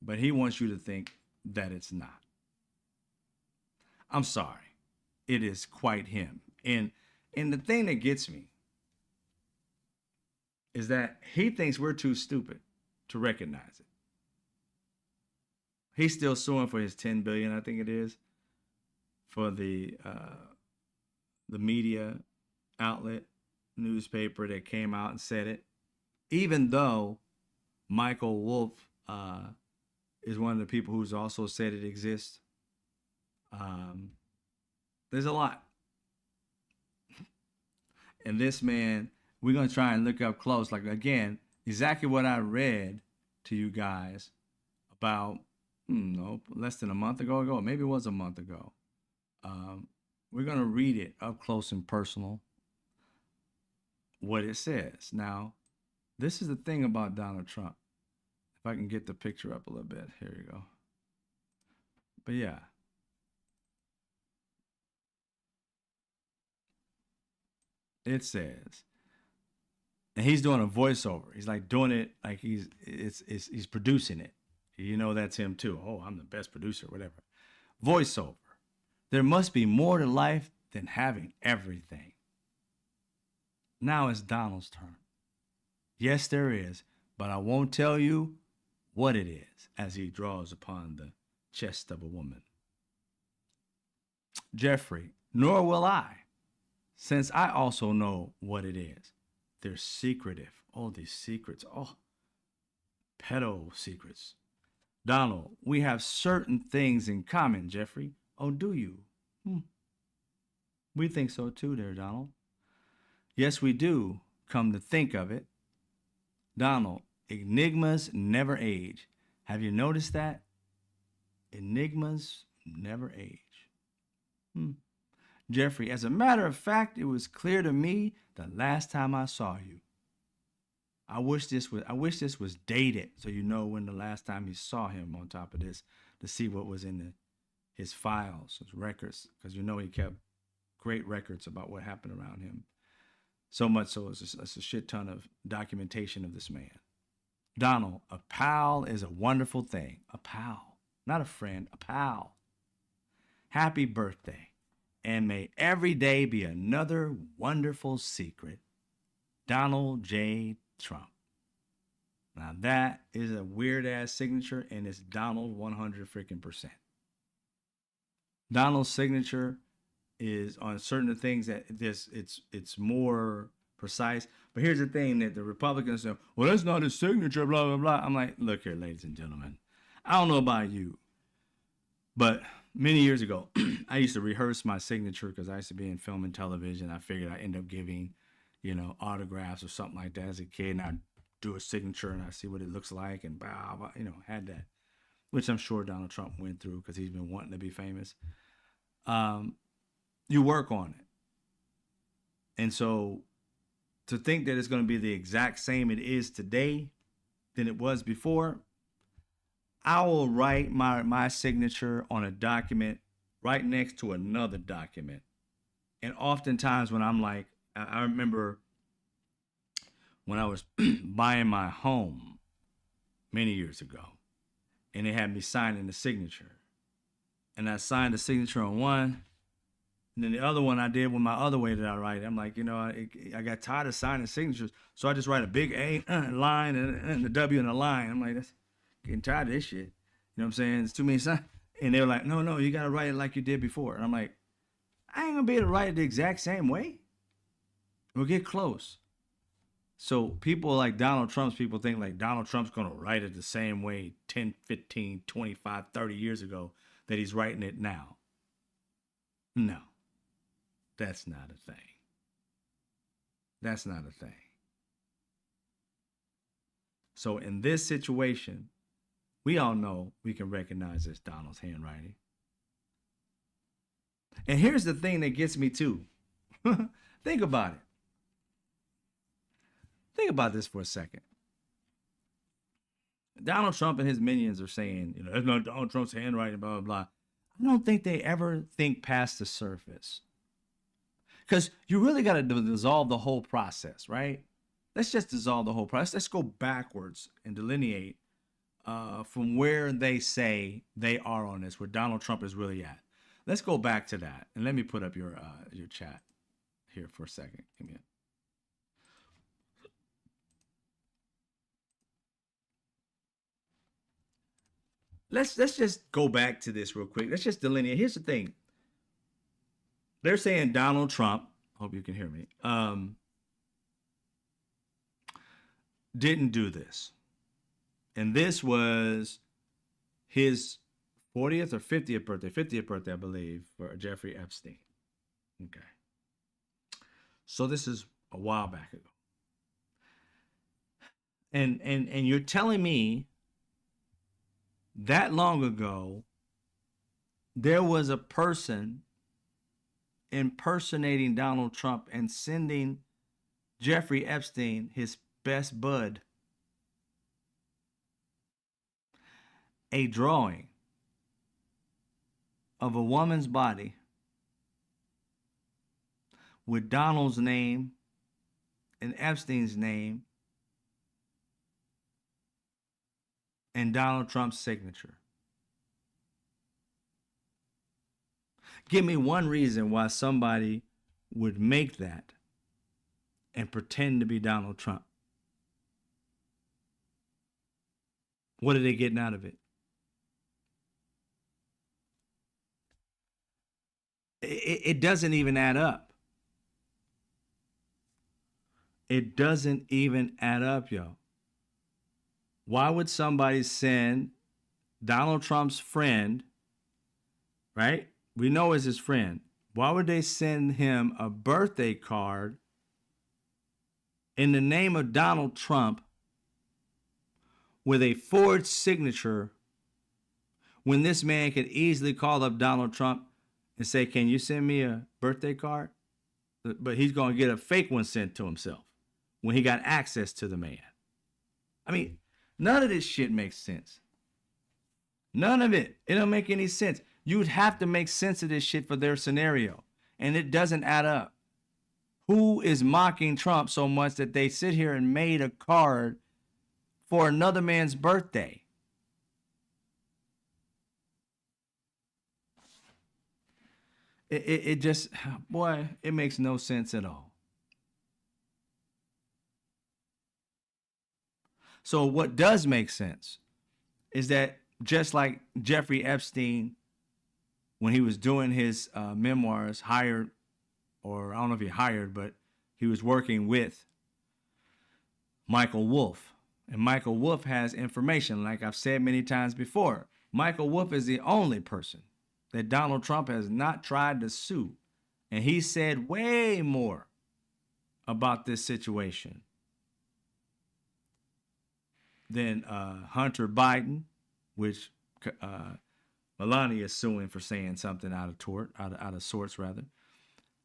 But he wants you to think that it's not. I'm sorry. It is quite him. And the thing that gets me is that he thinks we're too stupid to recognize it. He's still suing for his $10 billion, I think it is, for the media outlet, newspaper that came out and said it. Even though Michael Wolff is one of the people who's also said it exists. There's a lot. And this man, we're going to try and look up close. Like, again, exactly what I read to you guys about, less than a month ago. Maybe it was a month ago. We're going to read it up close and personal, what it says. Now, this is the thing about Donald Trump. If I can get the picture up a little bit. Here you go. But yeah. It says, and he's doing a voiceover. He's like doing it like he's producing it. You know, that's him too. Oh, I'm the best producer, whatever. Voiceover. There must be more to life than having everything. Now it's Donald's turn. Yes, there is, but I won't tell you what it is as he draws upon the chest of a woman. Jeffrey, nor will I, since I also know what it is. They're secretive. Oh, these secrets. Oh, pedo secrets. Donald, we have certain things in common, Jeffrey. Oh, do you? We think so too there, Donald. Yes, we do, come to think of it. Donald, enigmas never age. Have you noticed that? Enigmas never age. Jeffrey, as a matter of fact, it was clear to me the last time I saw you. I wish this was dated so you know when the last time you saw him on top of this to see what was in his files, his records, because you know he kept great records about what happened around him. So much so it's a shit ton of documentation of this man. Donald, a pal is a wonderful thing. A pal, not a friend, a pal. Happy birthday. And may every day be another wonderful secret. Donald J. Trump. Now that is a weird ass signature, and it's Donald 100 freaking percent. Donald's signature is on certain things that it's more precise. But here's the thing that the Republicans say, well, that's not his signature, blah, blah, blah. I'm like, look here, ladies and gentlemen. I don't know about you, but many years ago, I used to rehearse my signature because I used to be in film and television. I figured I'd end up giving, autographs or something like that as a kid. And I'd do a signature and I see what it looks like and blah, blah, had that, which I'm sure Donald Trump went through because he's been wanting to be famous. You work on it. And so to think that it's going to be the exact same it is today than it was before, I will write my signature on a document right next to another document. And oftentimes when I'm like, I remember when I was buying my home many years ago, and they had me signing the signature. And I signed the signature on one, and then the other one I did with my other way that I write. I'm like, I got tired of signing signatures, so I just write a big A line and the W and a line. I'm like, that's getting tired of this shit. You know what I'm saying? It's too many signs. And they were like, no, you got to write it like you did before. And I'm like, I ain't going to be able to write it the exact same way. We'll get close. So people like Donald Trump's people think like Donald Trump's going to write it the same way 10, 15, 25, 30 years ago that he's writing it now. No, that's not a thing. That's not a thing. So in this situation, we all know we can recognize this Donald's handwriting. And here's the thing that gets me too. Think about it. Think about this for a second. Donald Trump and his minions are saying, that's not Donald Trump's handwriting, blah, blah, blah. I don't think they ever think past the surface. Because you really got to dissolve the whole process, right? Let's just dissolve the whole process. Let's go backwards and delineate from where they say they are on this, where Donald Trump is really at. Let's go back to that. And let me put up your chat here for a second. Give me a Let's just go back to this real quick. Let's just delineate. Here's the thing. They're saying Donald Trump, hope you can hear me, didn't do this. And this was his 40th or 50th birthday, I believe, for Jeffrey Epstein. Okay. So this is a while back ago. And you're telling me that long ago, there was a person impersonating Donald Trump and sending Jeffrey Epstein, his best bud, a drawing of a woman's body with Donald's name and Epstein's name and Donald Trump's signature. Give me one reason why somebody would make that and pretend to be Donald Trump. What are they getting out of it? It doesn't even add up. It doesn't even add up, yo. Why would somebody send Donald Trump's friend, right? We know is his friend. Why would they send him a birthday card in the name of Donald Trump with a forged signature when this man could easily call up Donald Trump and say, can you send me a birthday card? But he's going to get a fake one sent to himself when he got access to the man. I mean, none of this shit makes sense. None of it. It don't make any sense. You would have to make sense of this shit for their scenario. And it doesn't add up. Who is mocking Trump so much that they sit here and made a card for another man's birthday? It just, boy, it makes no sense at all. So what does make sense is that just like Jeffrey Epstein, when he was doing his memoirs, hired, or I don't know if he hired, but he was working with Michael Wolff. And Michael Wolff has information, like I've said many times before. Michael Wolff is the only person that Donald Trump has not tried to sue. And he said way more about this situation than Hunter Biden, which Melania is suing for saying something out of sorts rather.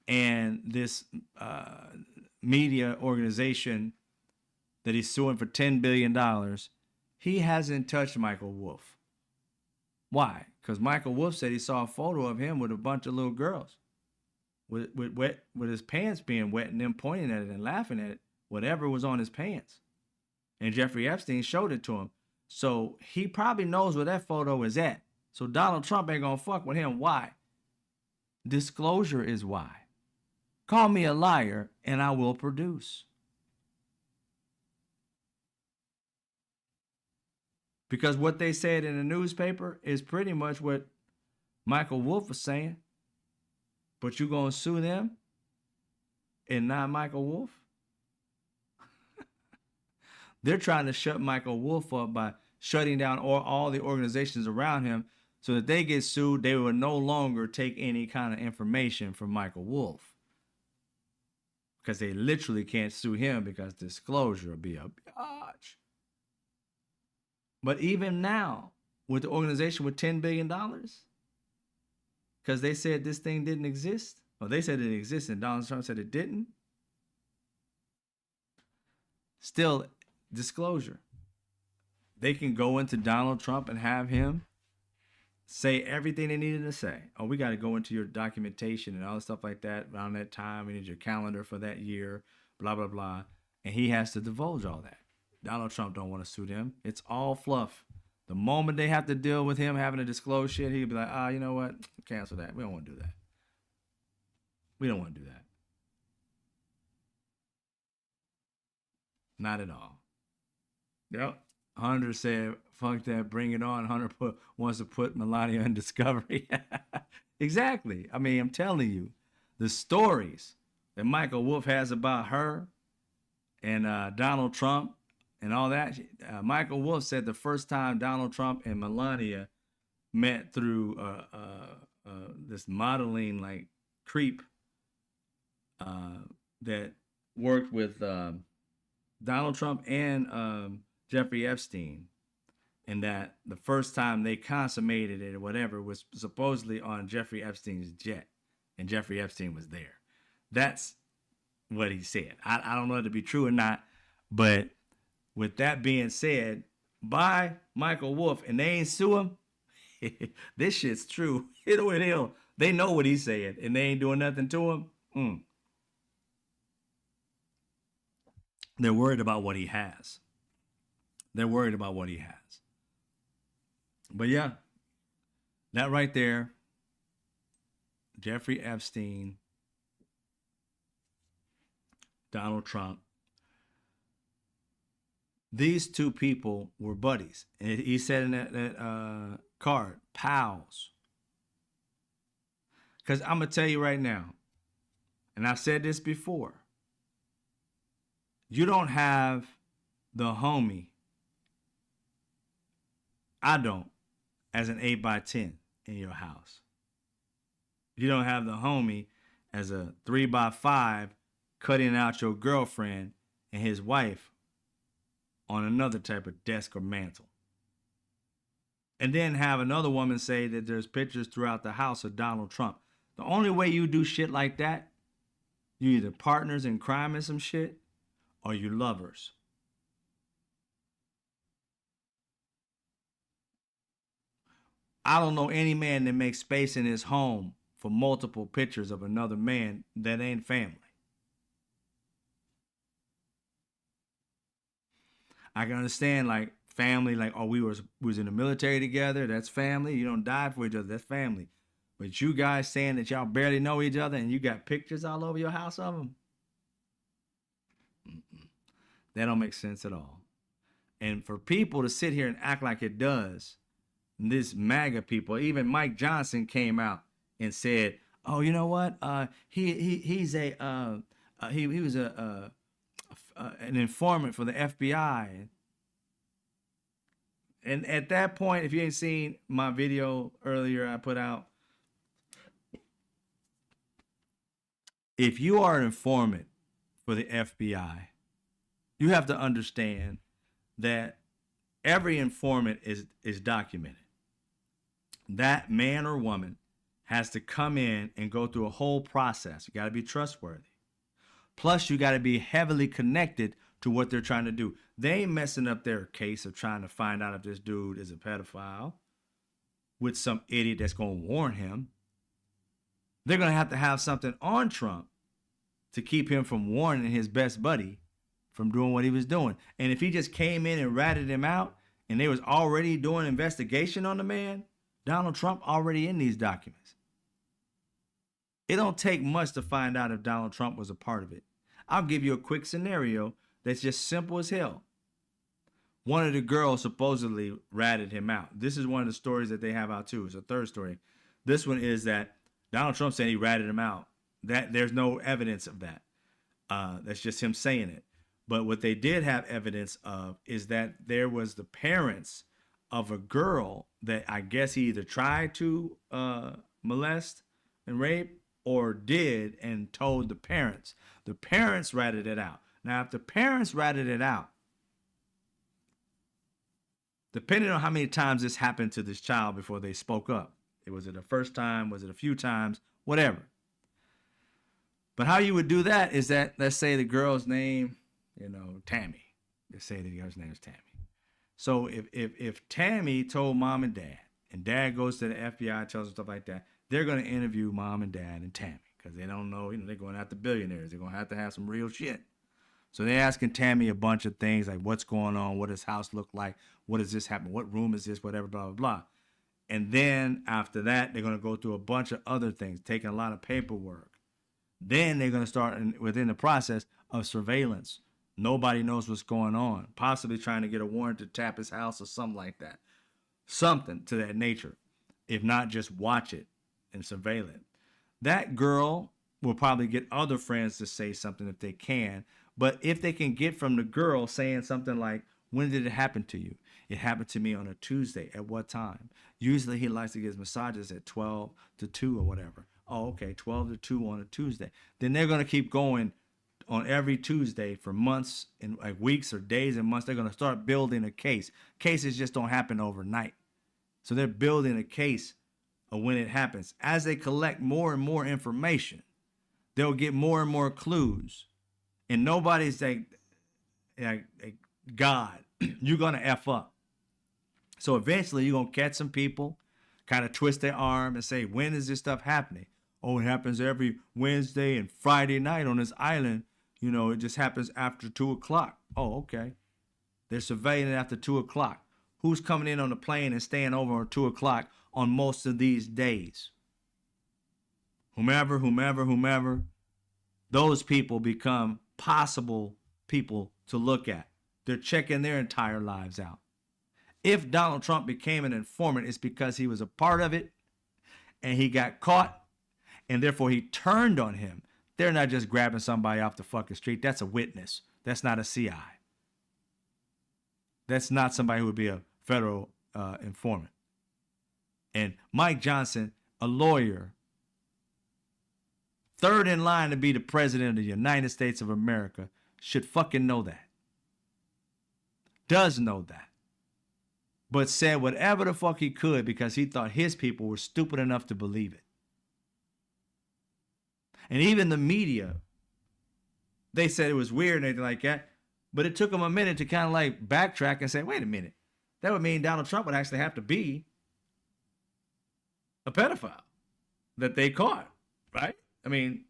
And this media organization that he's suing for $10 billion, he hasn't touched Michael Wolff. Why? Because Michael Wolff said he saw a photo of him with a bunch of little girls with his pants being wet and them pointing at it and laughing at it, whatever was on his pants. And Jeffrey Epstein showed it to him. So he probably knows where that photo is at. So Donald Trump ain't gonna fuck with him. Why? Disclosure is why. Call me a liar and I will produce. Because what they said in the newspaper is pretty much what Michael Wolff was saying. But you gonna sue them and not Michael Wolff? They're trying to shut Michael Wolff up by shutting down all the organizations around him so that they get sued, they will no longer take any kind of information from Michael Wolff. Because they literally can't sue him because disclosure will be a bitch. But even now, with the organization with $10 billion, because they said this thing didn't exist, or they said it existed and Donald Trump said it didn't, still disclosure. They can go into Donald Trump and have him say everything they needed to say. Oh, we got to go into your documentation and all the stuff like that around that time. We need your calendar for that year, blah, blah, blah. And he has to divulge all that. Donald Trump don't want to sue them. It's all fluff. The moment they have to deal with him having to disclose shit, he'll be like, you know what? Cancel that. We don't want to do that. We don't want to do that. Not at all. Yep. Hunter said, fuck that, bring it on. Hunter wants to put Melania in Discovery. Exactly. I mean, I'm telling you, the stories that Michael Wolff has about her and Donald Trump and all that. Michael Wolff said the first time Donald Trump and Melania met through this modeling like creep that worked with Donald Trump and Jeffrey Epstein, and that the first time they consummated it or whatever was supposedly on Jeffrey Epstein's jet, and Jeffrey Epstein was there. That's what he said. I don't know if it to be true or not, but with that being said, by Michael Wolff, and they ain't sue him, this shit's true. They know what he said, and they ain't doing nothing to him. They're worried about what he has. They're worried about what he has. But yeah, that right there, Jeffrey Epstein, Donald Trump, these two people were buddies. And he said in that card, pals. Because I'm going to tell you right now, and I've said this before, you don't have the homie, I don't, as an 8x10 in your house. You don't have the homie as a 3x5 cutting out your girlfriend and his wife on another type of desk or mantle. And then have another woman say that there's pictures throughout the house of Donald Trump. The only way you do shit like that, you either partners in crime and some shit, or you lovers. I don't know any man that makes space in his home for multiple pictures of another man that ain't family. I can understand like family, like, oh, we was in the military together, that's family. You don't die for each other, that's family. But you guys saying that y'all barely know each other and you got pictures all over your house of them? That don't make sense at all. And for people to sit here and act like it does, this MAGA people, even Mike Johnson came out and said, "Oh, you know what? He was an informant for the FBI." And at that point, if you ain't seen my video earlier I put out, if you are an informant for the FBI, you have to understand that every informant is documented. That man or woman has to come in and go through a whole process. You got to be trustworthy. Plus, you got to be heavily connected to what they're trying to do. They ain't messing up their case of trying to find out if this dude is a pedophile with some idiot that's going to warn him. They're going to have something on Trump to keep him from warning his best buddy from doing what he was doing. And if he just came in and ratted him out and they was already doing investigation on the man, Donald Trump already in these documents. It don't take much to find out if Donald Trump was a part of it. I'll give you a quick scenario that's just simple as hell. One of the girls supposedly ratted him out. This is one of the stories that they have out too. It's a third story. This one is that Donald Trump said he ratted him out. That there's no evidence of that. That's just him saying it. But what they did have evidence of is that there was the parents of a girl that I guess he either tried to molest and rape or did and told the parents. The parents ratted it out. Now, if the parents ratted it out, depending on how many times this happened to this child before they spoke up, was it the first time? Was it a few times? Whatever. But how you would do that is that, let's say the girl's name, Tammy. Let's say the girl's name is Tammy. So if Tammy told mom and dad goes to the FBI, tells them stuff like that, they're going to interview mom and dad and Tammy because they don't know, they're going after billionaires. They're going to have some real shit. So they're asking Tammy a bunch of things like what's going on, what does house look like, what does this happen, what room is this, whatever, blah, blah, blah. And then after that, they're going to go through a bunch of other things, taking a lot of paperwork. Then they're going to start within the process of surveillance. Nobody knows what's going on, possibly trying to get a warrant to tap his house or something like that. Something to that nature. If not, just watch it and surveil it. That girl will probably get other friends to say something if they can. But if they can get from the girl saying something like, when did it happen to you? It happened to me on a Tuesday. At what time? Usually he likes to get his massages at 12 to 2 or whatever. Oh, okay, 12 to 2 on a Tuesday. Then they're going to keep going on every Tuesday for months and like weeks or days and months. They're going to start building a case. Cases just don't happen overnight. So they're building a case of when it happens. As they collect more and more information, they'll get more and more clues. And nobody's like God, you're going to F up. So eventually you're going to catch some people, kind of twist their arm and say, when is this stuff happening? Oh, it happens every Wednesday and Friday night on this island. It just happens after 2 o'clock. Oh, okay. They're surveilling it after 2 o'clock. Who's coming in on the plane and staying over at 2 o'clock on most of these days? Whomever. Those people become possible people to look at. They're checking their entire lives out. If Donald Trump became an informant, it's because he was a part of it and he got caught and therefore he turned on him. They're not just grabbing somebody off the fucking street. That's a witness. That's not a CI. That's not somebody who would be a federal informant. And Mike Johnson, a lawyer, third in line to be the president of the United States of America, should fucking know that. Does know that. But said whatever the fuck he could because he thought his people were stupid enough to believe it. And even the media, they said it was weird and anything like that. But it took them a minute to kind of like backtrack and say, wait a minute. That would mean Donald Trump would actually have to be a pedophile that they caught, right? I mean,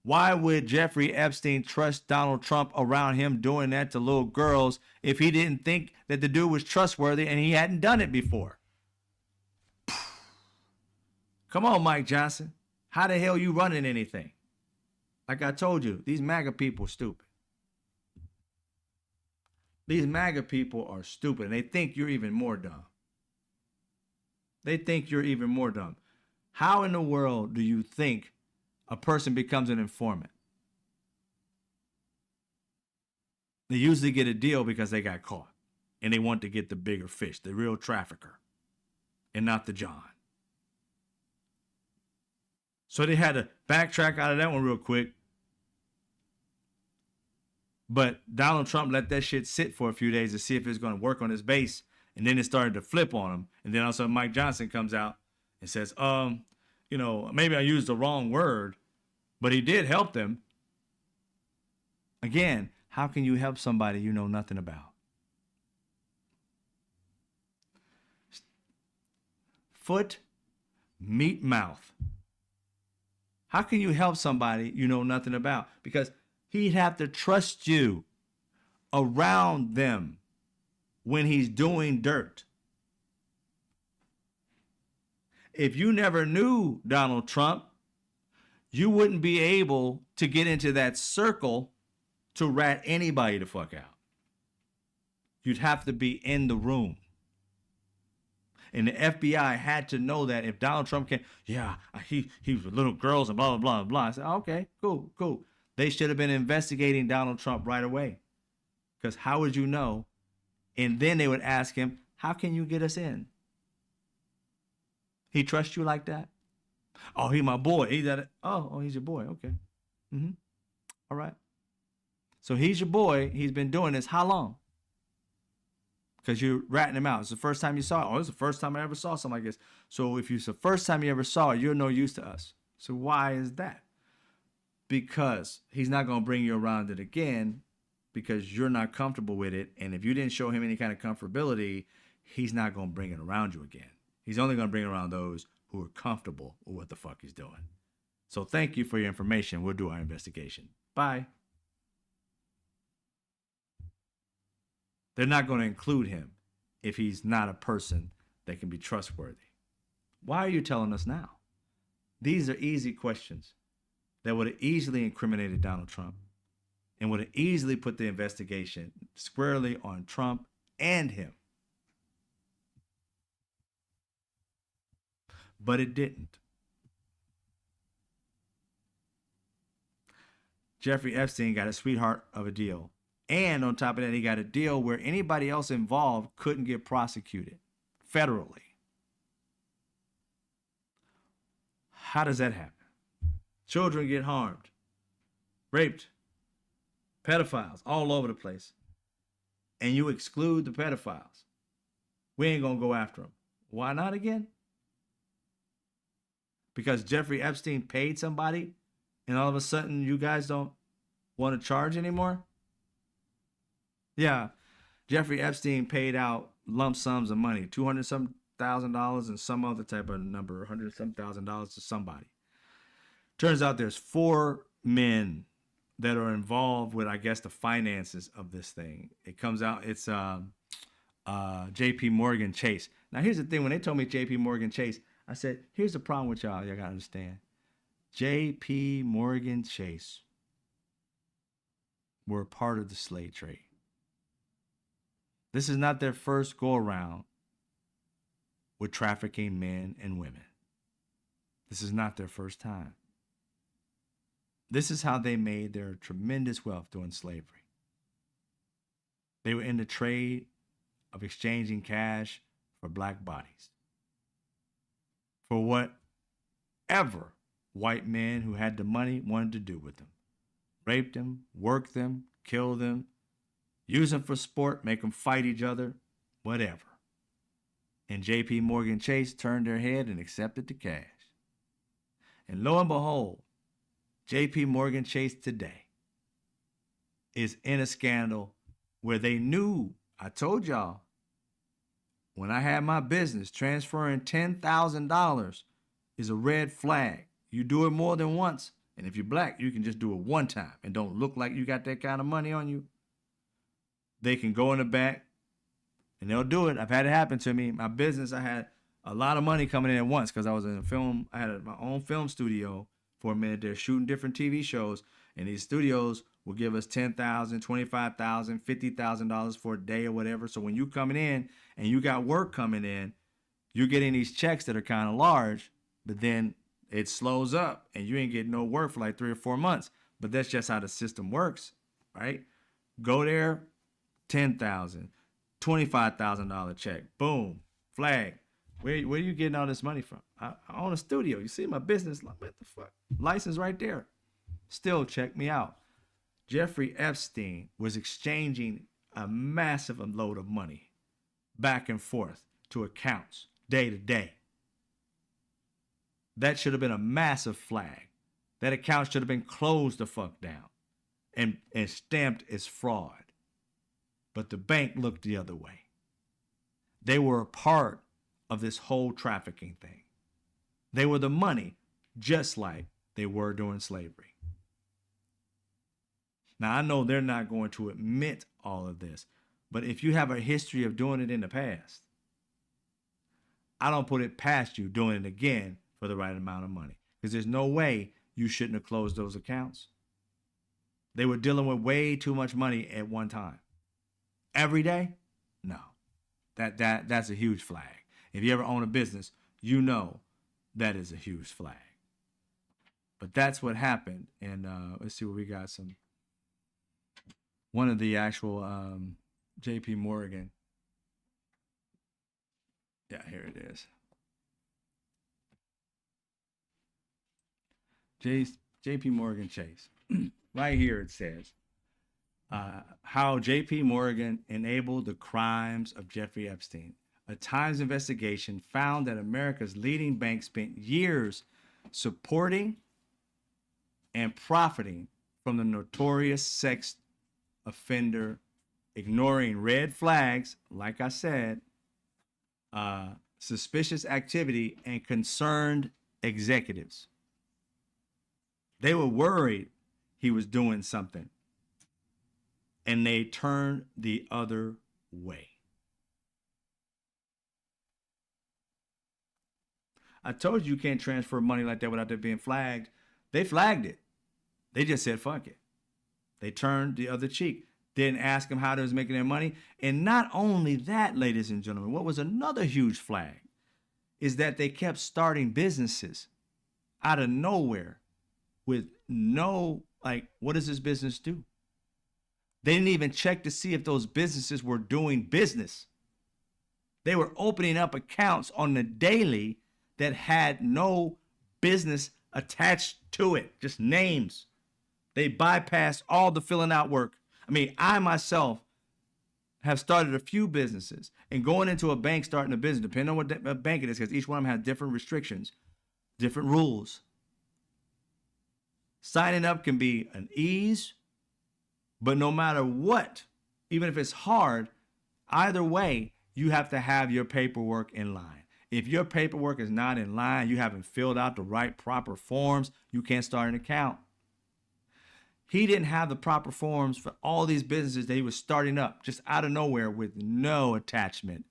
why would Jeffrey Epstein trust Donald Trump around him doing that to little girls if he didn't think that the dude was trustworthy and he hadn't done it before? Come on, Mike Johnson. How the hell you running anything? Like I told you, these MAGA people are stupid. These MAGA people are stupid, and they think you're even more dumb. They think you're even more dumb. How in the world do you think a person becomes an informant? They usually get a deal because they got caught, and they want to get the bigger fish, the real trafficker, and not the John. So they had to backtrack out of that one real quick. But Donald Trump let that shit sit for a few days to see if it was going to work on his base. And then it started to flip on him. And then all of a sudden Mike Johnson comes out and says, maybe I used the wrong word, but he did help them. Again, how can you help somebody you know nothing about? Foot, meat, mouth. How can you help somebody you know nothing about? Because he'd have to trust you around them when he's doing dirt. If you never knew Donald Trump, you wouldn't be able to get into that circle to rat anybody the fuck out. You'd have to be in the room. And the FBI had to know that if Donald Trump came, he was with little girls and blah, blah, blah, blah. I said, okay, cool. They should have been investigating Donald Trump right away. Because how would you know? And then they would ask him, how can you get us in? He trusts you like that? Oh, he's my boy. He's your boy. Okay. All right. So he's your boy. He's been doing this how long? Because you're ratting him out. It's the first time you saw it. Oh, it's the first time I ever saw something like this. So if it's the first time you ever saw it, you're no use to us. So why is that? Because he's not going to bring you around it again because you're not comfortable with it. And if you didn't show him any kind of comfortability, he's not going to bring it around you again. He's only going to bring around those who are comfortable with what the fuck he's doing. So thank you for your information. We'll do our investigation. Bye. They're not going to include him if he's not a person that can be trustworthy. Why are you telling us now? These are easy questions that would have easily incriminated Donald Trump and would have easily put the investigation squarely on Trump and him. But it didn't. Jeffrey Epstein got a sweetheart of a deal. And on top of that, he got a deal where anybody else involved couldn't get prosecuted federally. How does that happen? Children get harmed, raped, pedophiles all over the place. And you exclude the pedophiles. We ain't going to go after them. Why not again? Because Jeffrey Epstein paid somebody and all of a sudden you guys don't want to charge anymore? Yeah, Jeffrey Epstein paid out lump sums of money, $200-some thousand and some other type of number, $100-some thousand to somebody. Turns out there's 4 men that are involved with, I guess, the finances of this thing. It comes out, it's J.P. Morgan Chase. Now, here's the thing. When they told me J.P. Morgan Chase, I said, here's the problem with y'all. Y'all got to understand. J.P. Morgan Chase were part of the slave trade. This is not their first go around with trafficking men and women. This is not their first time. This is how they made their tremendous wealth during slavery. They were in the trade of exchanging cash for black bodies. For whatever white men who had the money wanted to do with them. Rape them, work them, kill them, use them for sport, make them fight each other, whatever. And J.P. Morgan Chase turned their head and accepted the cash. And lo and behold, J.P. Morgan Chase today is in a scandal where they knew, I told y'all, when I had my business, transferring $10,000 is a red flag. You do it more than once, and if you're black, you can just do it one time and don't look like you got that kind of money on you. They can go in the back and they'll do it. I've had it happen to me. My business, I had a lot of money coming in at once because I was in a film. I had my own film studio for a minute. They're shooting different TV shows, and these studios will give us $10,000, $25,000, $50,000 for a day or whatever. So when you coming in and you got work coming in, you're getting these checks that are kind of large, but then it slows up and you ain't getting no work for like 3 or 4 months. But that's just how the system works, right? Go there, $10,000, $25,000 check, boom, flag. Where are you getting all this money from? I own a studio. You see my business? What the fuck? License right there. Still, check me out. Jeffrey Epstein was exchanging a massive load of money back and forth to accounts day to day. That should have been a massive flag. That account should have been closed the fuck down and stamped as fraud. But the bank looked the other way. They were a part of this whole trafficking thing. They were the money, just like they were during slavery. Now, I know they're not going to admit all of this, but if you have a history of doing it in the past, I don't put it past you doing it again for the right amount of money, because there's no way you shouldn't have closed those accounts. They were dealing with way too much money at one time. Every day? No. That's a huge flag. If you ever own a business, you know that is a huge flag. But that's what happened. And let's see what we got. One of the actual J.P. Morgan. Yeah, here it is. J.P. Morgan Chase. Right here it says, how J.P. Morgan enabled the crimes of Jeffrey Epstein. A Times investigation found that America's leading bank spent years supporting and profiting from the notorious sex offender, ignoring red flags, like I said, suspicious activity, and concerned executives. They were worried he was doing something, and they turned the other way. I told you can't transfer money like that without it being flagged. They flagged it. They just said, fuck it. They turned the other cheek. Didn't ask them how they was making their money. And not only that, ladies and gentlemen, what was another huge flag is that they kept starting businesses out of nowhere with no, like, what does this business do? They didn't even check to see if those businesses were doing business. They were opening up accounts on the daily that had no business attached to it, just names. They bypassed all the filling out work. I mean, I myself have started a few businesses, and going into a bank, starting a business, depending on what bank it is, because each one of them has different restrictions, different rules. Signing up can be an ease, but no matter what, even if it's hard, either way, you have to have your paperwork in line. If your paperwork is not in line, you haven't filled out the right proper forms, you can't start an account. He didn't have the proper forms for all these businesses that he was starting up just out of nowhere with no attachment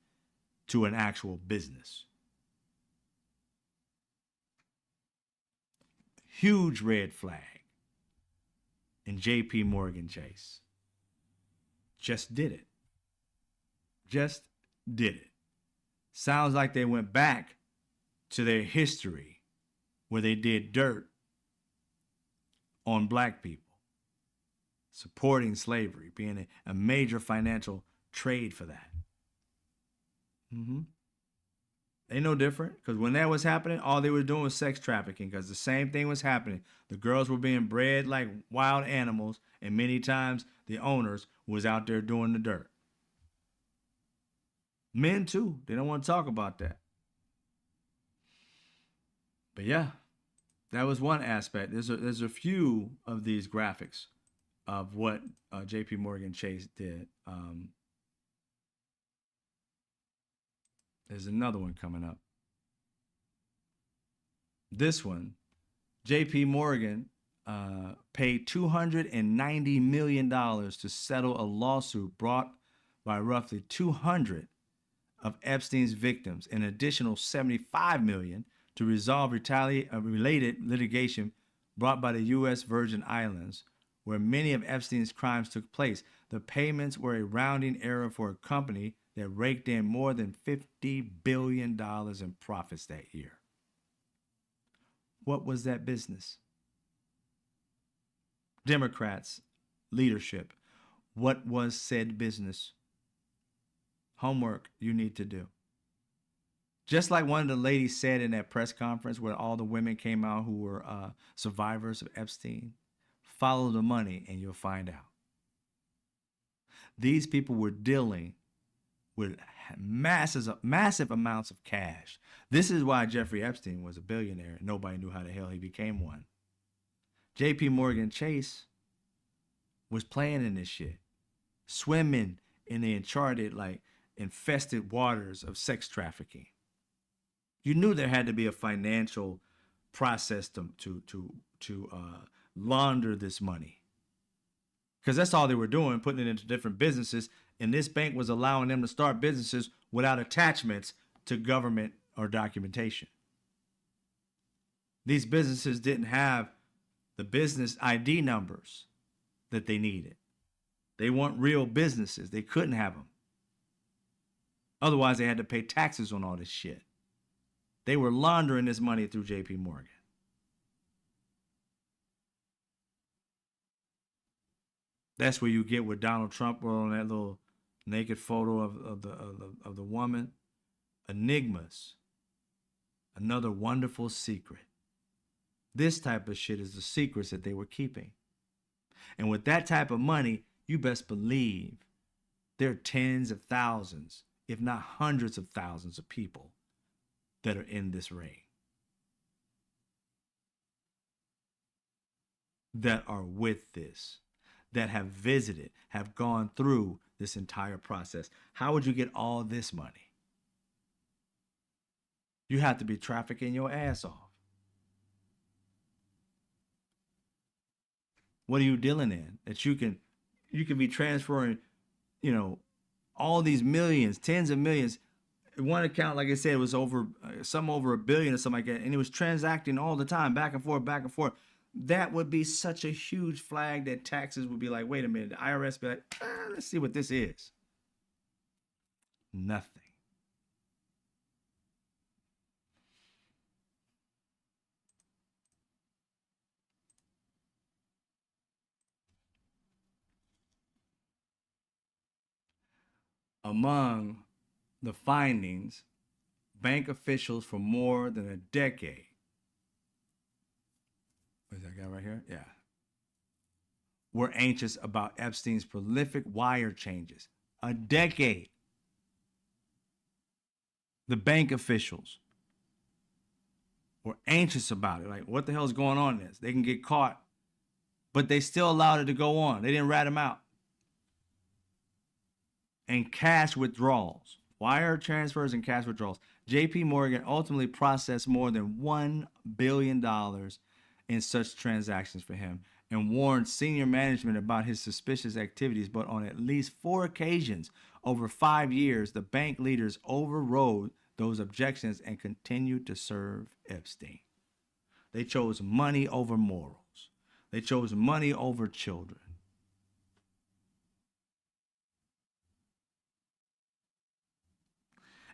to an actual business. Huge red flag. And J.P. Morgan Chase just did it. Just did it. Sounds like they went back to their history where they did dirt on black people, supporting slavery, being a major financial trade for that. They no different, because when that was happening, all they were doing was sex trafficking, because the same thing was happening. The girls were being bred like wild animals, and many times the owners was out there doing the dirt. Men too, they don't want to talk about that. But yeah, that was one aspect. There's a few of these graphics of what J.P. Morgan Chase did. There's another one coming up. This one, J.P. Morgan paid $290 million to settle a lawsuit brought by roughly 200 of Epstein's victims, an additional $75 million to resolve related litigation brought by the U.S. Virgin Islands, where many of Epstein's crimes took place. The payments were a rounding error for a company that raked in more than $50 billion in profits that year. What was that business? Democrats, leadership, what was said business? Homework you need to do. Just like one of the ladies said in that press conference where all the women came out who were survivors of Epstein, follow the money and you'll find out. These people were dealing with massive amounts of cash. This is why Jeffrey Epstein was a billionaire and nobody knew how the hell he became one. J.P. Morgan Chase was playing in this shit, swimming in the uncharted, like infested waters of sex trafficking. You knew there had to be a financial process to launder this money, because that's all they were doing, putting it into different businesses. And this bank was allowing them to start businesses without attachments to government or documentation. These businesses didn't have the business ID numbers that they needed. They weren't real businesses. They couldn't have them. Otherwise, they had to pay taxes on all this shit. They were laundering this money through J.P. Morgan. That's where you get with Donald Trump on that little naked photo of the woman. Enigmas. Another wonderful secret. This type of shit is the secrets that they were keeping. And with that type of money, you best believe there are tens of thousands, if not hundreds of thousands of people that are in this ring, that are with this, that have visited, have gone through this entire process. How would you get all this money? You have to be trafficking your ass off. What are you dealing in that you can be transferring, all these millions, tens of millions. One account, like I said, was over $1 billion or something like that, and it was transacting all the time, back and forth, back and forth. That would be such a huge flag that taxes would be like, wait a minute, the IRS be like, let's see what this is. Nothing. Among the findings, bank officials for more than a decade. Where's that guy right here? Yeah. Were anxious about Epstein's prolific wire changes. A decade. The bank officials were anxious about it. Like, what the hell is going on in this? They can get caught, but they still allowed it to go on. They didn't rat him out. And cash withdrawals, wire transfers and cash withdrawals. J.P. Morgan ultimately processed more than $1 billion in such transactions for him and warned senior management about his suspicious activities. But on at least 4 occasions over 5 years, the bank leaders overrode those objections and continued to serve Epstein. They chose money over morals. They chose money over children.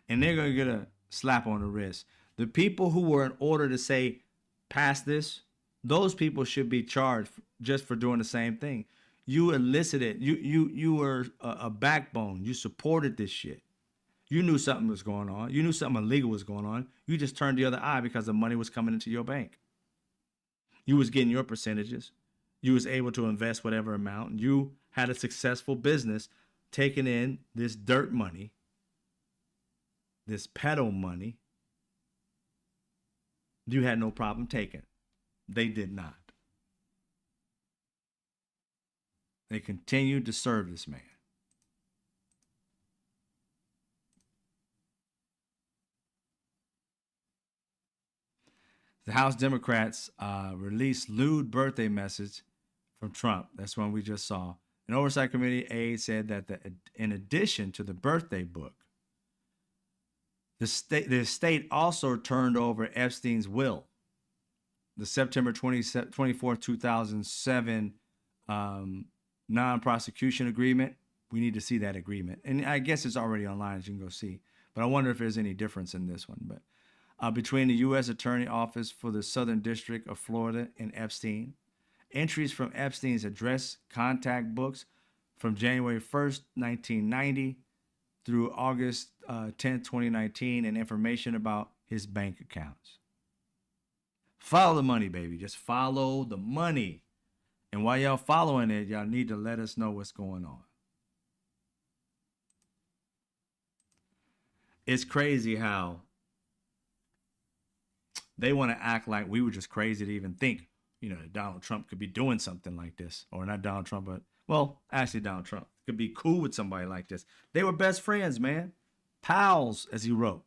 And they're going to get a slap on the wrist. The people who were in order to say, pass this, those people should be charged just for doing the same thing. You elicited, you were a backbone. You supported this shit. You knew something was going on. You knew something illegal was going on. You just turned the other eye because the money was coming into your bank. You was getting your percentages. You was able to invest whatever amount. You had a successful business taking in this dirt money, this pedo money. You had no problem taking. They did not. They continued to serve this man. The House Democrats released lewd birthday message from Trump. That's one we just saw. An Oversight Committee aide said that in addition to the birthday book, the state also turned over Epstein's will, the September 24th, 2007 non-prosecution agreement. We need to see that agreement. And I guess it's already online, as you can go see. But I wonder if there's any difference in this one. But between the U.S. Attorney Office for the Southern District of Florida and Epstein, entries from Epstein's address contact books from January 1st, 1990 through August 10th, 2019, and information about his bank accounts. Follow the money, baby. Just follow the money. And while y'all following it, y'all need to let us know what's going on. It's crazy how they want to act like we were just crazy to even think, you know, that Donald Trump could be doing something like this. Or not Donald Trump, but, well, actually Donald Trump could be cool with somebody like this. They were best friends, man. Pals, as he wrote.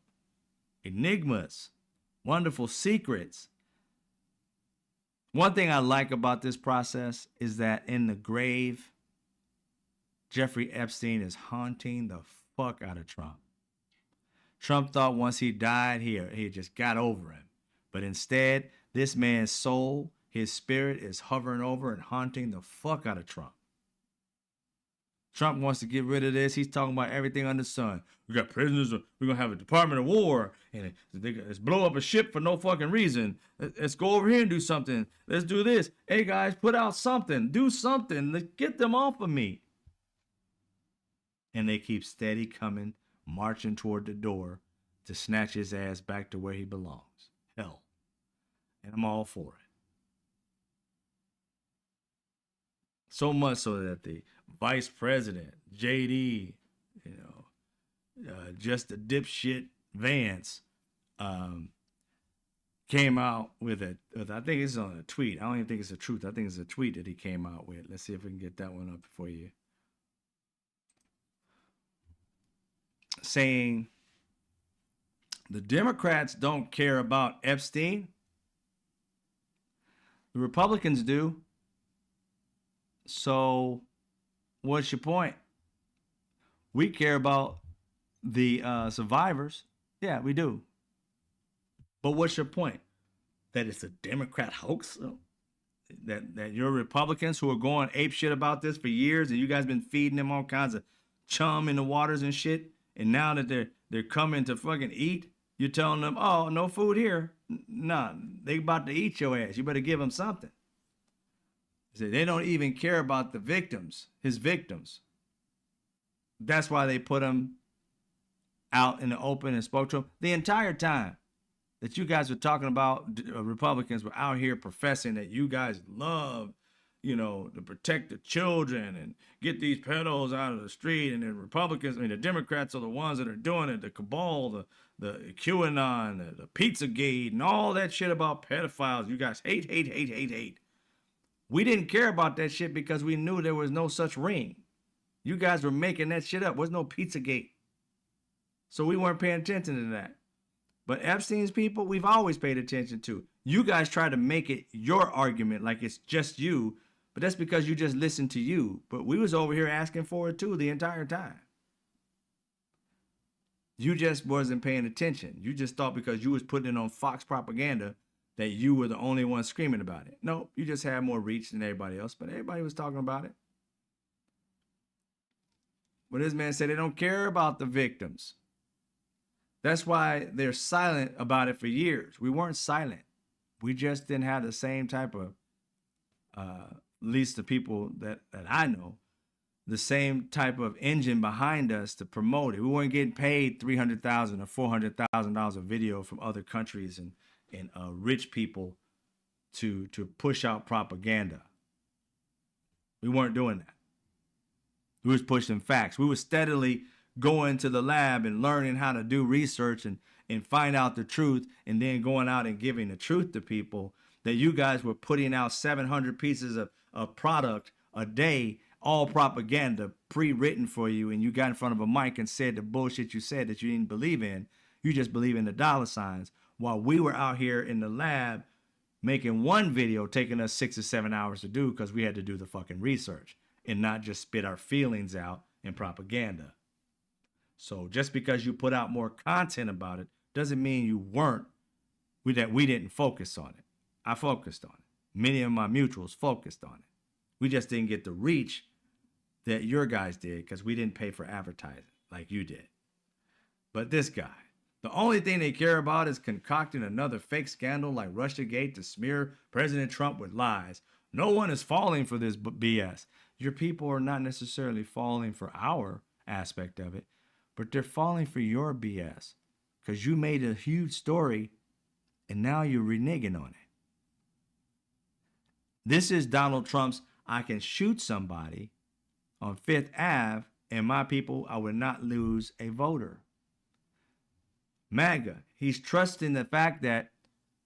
Enigmas. Wonderful secrets. One thing I like about this process is that in the grave, Jeffrey Epstein is haunting the fuck out of Trump. Trump thought once he died, he just got over him. But instead, this man's soul, his spirit is hovering over and haunting the fuck out of Trump. Trump wants to get rid of this. He's talking about everything under the sun. We got prisoners. We're going to have a Department of War. And let's blow up a ship for no fucking reason. Let's go over here and do something. Let's do this. Hey, guys, put out something. Do something. Let's get them off of me. And they keep steady coming, marching toward the door to snatch his ass back to where he belongs. Hell. And I'm all for it. So much so that the vice president, JD, you know, just a dipshit Vance, came out with I think it's on a tweet. I don't even think it's a truth. I think it's a tweet that he came out with. Let's see if we can get that one up for you. Saying the Democrats don't care about Epstein. The Republicans do. So what's your point? We care about the survivors. Yeah, we do. But what's your point? That it's a Democrat hoax? That you're Republicans who are going ape shit about this for years and you guys been feeding them all kinds of chum in the waters and shit, and now that they're coming to fucking eat, you're telling them, oh, no food here. Nah, they about to eat your ass. You better give them something. They don't even care about the victims, his victims. That's why they put him out in the open and spoke to him. The entire time that you guys were talking about, Republicans were out here professing that you guys love, you know, to protect the children and get these pedos out of the street. And the Republicans, I mean, the Democrats are the ones that are doing it, the cabal, the QAnon, the Pizzagate, and all that shit about pedophiles. You guys hate. We didn't care about that shit because we knew there was no such ring. You guys were making that shit up. There was no Pizzagate. So we weren't paying attention to that. But Epstein's people, we've always paid attention to. You guys try to make it your argument like it's just you, but that's because you just listened to you. But we was over here asking for it too the entire time. You just wasn't paying attention. You just thought because you was putting it on Fox propaganda that you were the only one screaming about it. No, you just had more reach than everybody else, but everybody was talking about it. But this man said they don't care about the victims. That's why they're silent about it for years. We weren't silent. We just didn't have the same type of, at least the people that I know, the same type of engine behind us to promote it. We weren't getting paid $300,000 or $400,000 a video from other countries and rich people to push out propaganda. We weren't doing that. We was pushing facts. We were steadily going to the lab and learning how to do research and find out the truth, and then going out and giving the truth to people. That you guys were putting out 700 pieces of product a day, all propaganda, pre-written for you, and you got in front of a mic and said the bullshit you said that you didn't believe in. You just believe in the dollar signs. While we were out here in the lab making one video taking us 6 or 7 hours to do because we had to do the fucking research and not just spit our feelings out in propaganda. So just because you put out more content about it doesn't mean you weren't, that we didn't focus on it. I focused on it. Many of my mutuals focused on it. We just didn't get the reach that your guys did because we didn't pay for advertising like you did. But this guy, the only thing they care about is concocting another fake scandal like Russiagate to smear President Trump with lies. No one is falling for this BS. Your people are not necessarily falling for our aspect of it, but they're falling for your BS because you made a huge story and now you're reneging on it. This is Donald Trump's I can shoot somebody on Fifth Ave and my people, I would not lose a voter. MAGA, he's trusting the fact that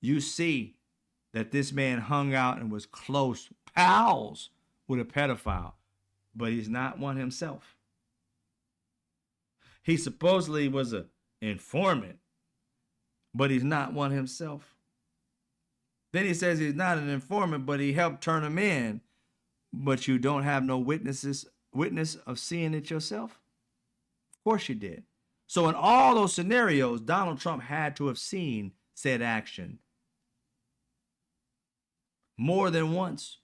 you see that this man hung out and was close pals with a pedophile, but he's not one himself. He supposedly was an informant, but he's not one himself. Then he says he's not an informant, but he helped turn him in, but you don't have no witness of seeing it yourself? Of course you did. So in all those scenarios, Donald Trump had to have seen said action more than once.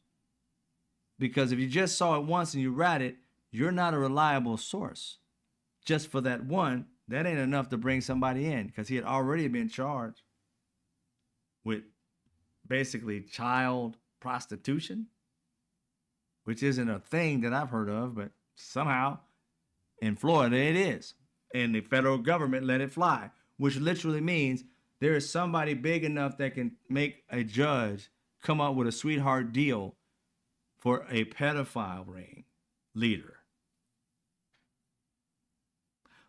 Because if you just saw it once and you read it, you're not a reliable source. Just for that one, that ain't enough to bring somebody in because he had already been charged with basically child prostitution, which isn't a thing that I've heard of, but somehow in Florida it is. And the federal government let it fly, which literally means there is somebody big enough that can make a judge come up with a sweetheart deal for a pedophile ring leader.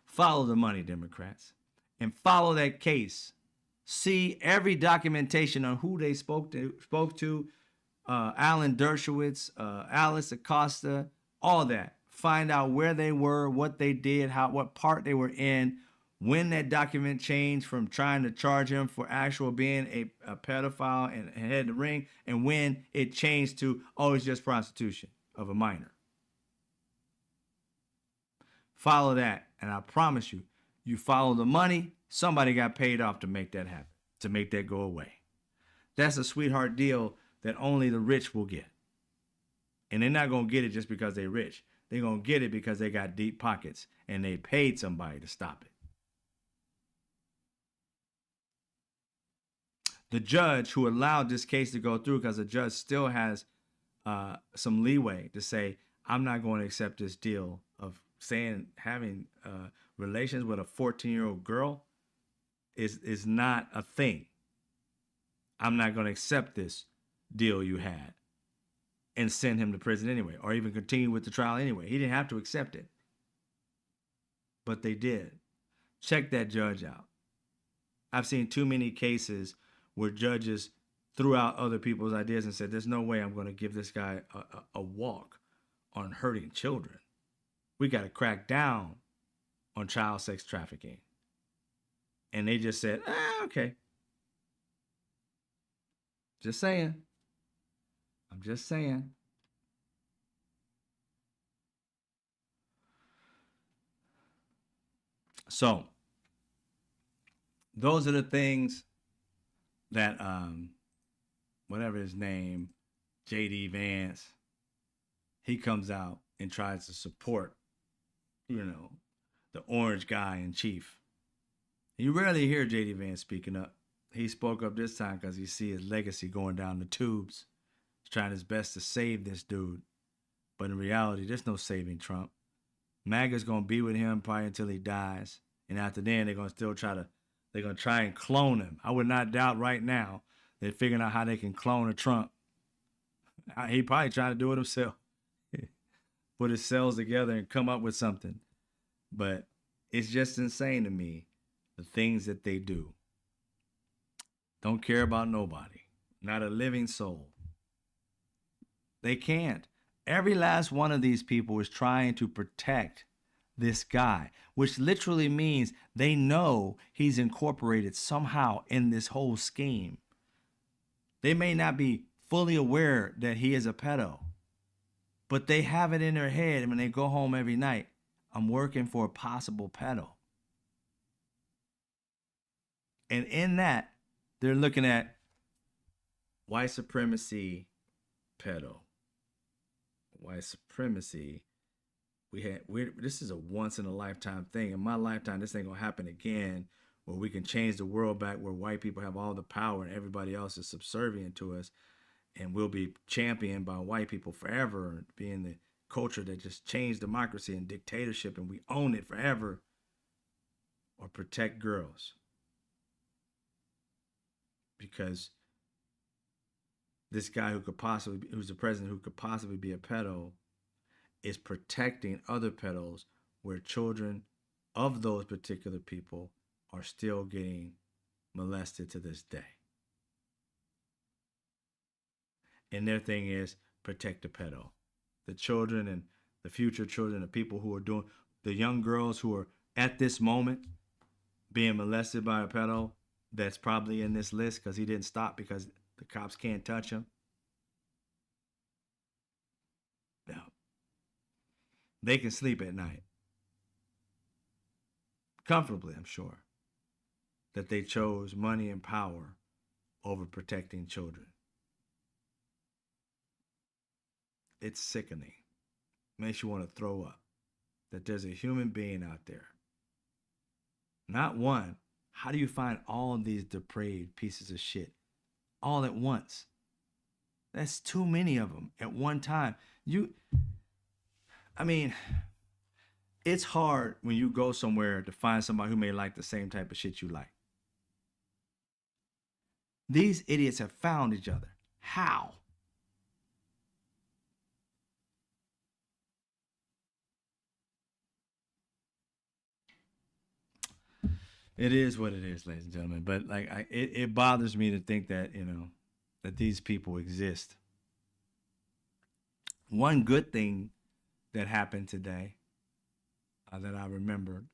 Follow the money, Democrats, and follow that case. See every documentation on who they spoke to, Alan Dershowitz, Alice Acosta, all that. Find out where they were, what they did, what part they were in, when that document changed from trying to charge him for actual being a pedophile and had the ring, and when it changed to, oh, it's just prostitution of a minor. Follow that, and I promise you, you follow the money, somebody got paid off to make that happen, to make that go away. That's a sweetheart deal that only the rich will get. And they're not going to get it just because they're rich. They're going to get it because they got deep pockets and they paid somebody to stop it. The judge who allowed this case to go through, because the judge still has some leeway to say, I'm not going to accept this deal of having relations with a 14-year-old girl is not a thing. I'm not going to accept this deal you had and send him to prison anyway, or even continue with the trial anyway. He didn't have to accept it, but they did. Check that judge out. I've seen too many cases where judges threw out other people's ideas and said, there's no way I'm going to give this guy a walk on hurting children. We got to crack down on child sex trafficking. And they just said, okay. Just saying. I'm just saying. So, those are the things that, whatever his name, J.D. Vance, he comes out and tries to support, the orange guy in chief. You rarely hear J.D. Vance speaking up. He spoke up this time because he see his legacy going down the tubes. He's trying his best to save this dude. But in reality, there's no saving Trump. MAGA's going to be with him probably until he dies. And after then, they're going to try and clone him. I would not doubt right now they're figuring out how they can clone a Trump. He probably trying to do it himself. Put his cells together and come up with something. But it's just insane to me, the things that they do. Don't care about nobody. Not a living soul. They can't. Every last one of these people is trying to protect this guy, which literally means they know he's incorporated somehow in this whole scheme. They may not be fully aware that he is a pedo, but they have it in their head when they go home every night. I'm working for a possible pedo. And in that, they're looking at white supremacy, pedo. white supremacy. This is a once in a lifetime thing. In my lifetime, this ain't gonna happen again, where we can change the world back, where white people have all the power and everybody else is subservient to us, and we'll be championed by white people forever, being the culture that just changed democracy and dictatorship, and we own it forever. Or protect girls, because this guy who's the president, who could possibly be a pedo, is protecting other pedos, where children of those particular people are still getting molested to this day. And their thing is protect the pedo. The children and the future children, the people who are doing, the young girls who are at this moment being molested by a pedo, that's probably in this list because he didn't stop because the cops can't touch him. No. They can sleep at night comfortably, I'm sure, that they chose money and power over protecting children. It's sickening. Makes you want to throw up that there's a human being out there. Not one. How do you find all of these depraved pieces of shit all at once? That's too many of them at one time. It's hard when you go somewhere to find somebody who may like the same type of shit you like. These idiots have found each other. How? It is what it is, ladies and gentlemen. But it bothers me to think that, that these people exist. One good thing that happened today that I remembered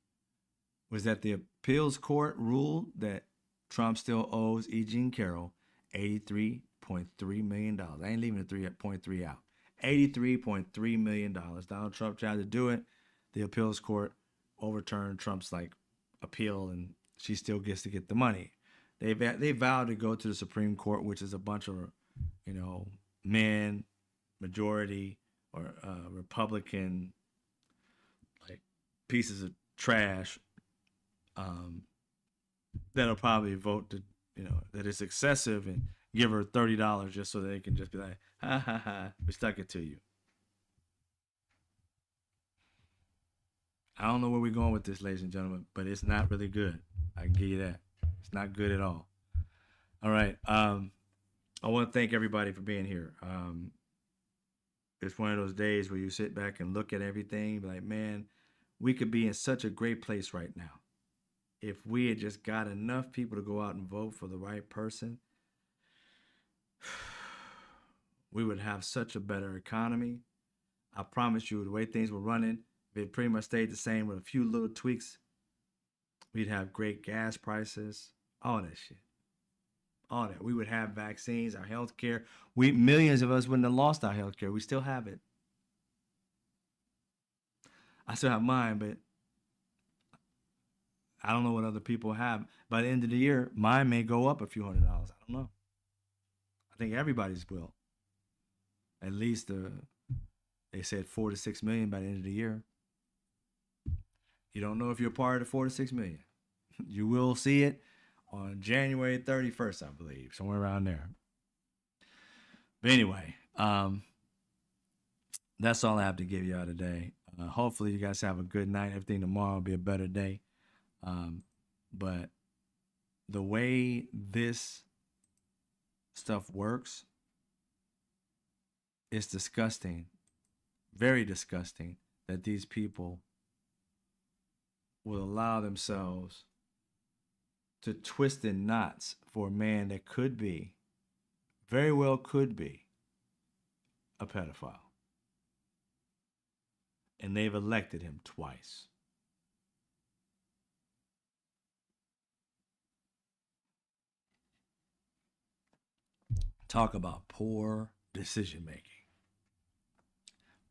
was that the appeals court ruled that Trump still owes E. Jean Carroll $83.3 million. I ain't leaving the 3.3 out. $83.3 million. Donald Trump tried to do it. The appeals court overturned Trump's appeal, and she still gets to get the money. They vowed to go to the Supreme Court, which is a bunch of, men, majority, or Republican pieces of trash that'll probably vote to, that it's excessive and give her $30 just so they can just be like, ha ha ha, we stuck it to you. I don't know where we're going with this, ladies and gentlemen, but it's not really good. I can give you that. It's not good at all. All right. I want to thank everybody for being here. It's one of those days where you sit back and look at everything, be like, man, we could be in such a great place right now if we had just got enough people to go out and vote for the right person. We would have such a better economy. I promise you, the way things were running, if it pretty much stayed the same with a few little tweaks, we'd have great gas prices, all that shit. All that. We would have vaccines, our health care. Millions of us wouldn't have lost our health care. We still have it. I still have mine, but I don't know what other people have. By the end of the year, mine may go up a few $100s. I don't know. I think everybody's will. At least they said 4 to 6 million by the end of the year. You don't know if you're part of the 4 to 6 million. You will see it on January 31st, I believe, somewhere around there. But anyway, that's all I have to give y'all today. Hopefully you guys have a good night. Everything tomorrow will be a better day. But the way this stuff works, it's disgusting, very disgusting, that these people will allow themselves to twist in knots for a man that could be, very well could be, a pedophile. And they've elected him twice. Talk about poor decision making.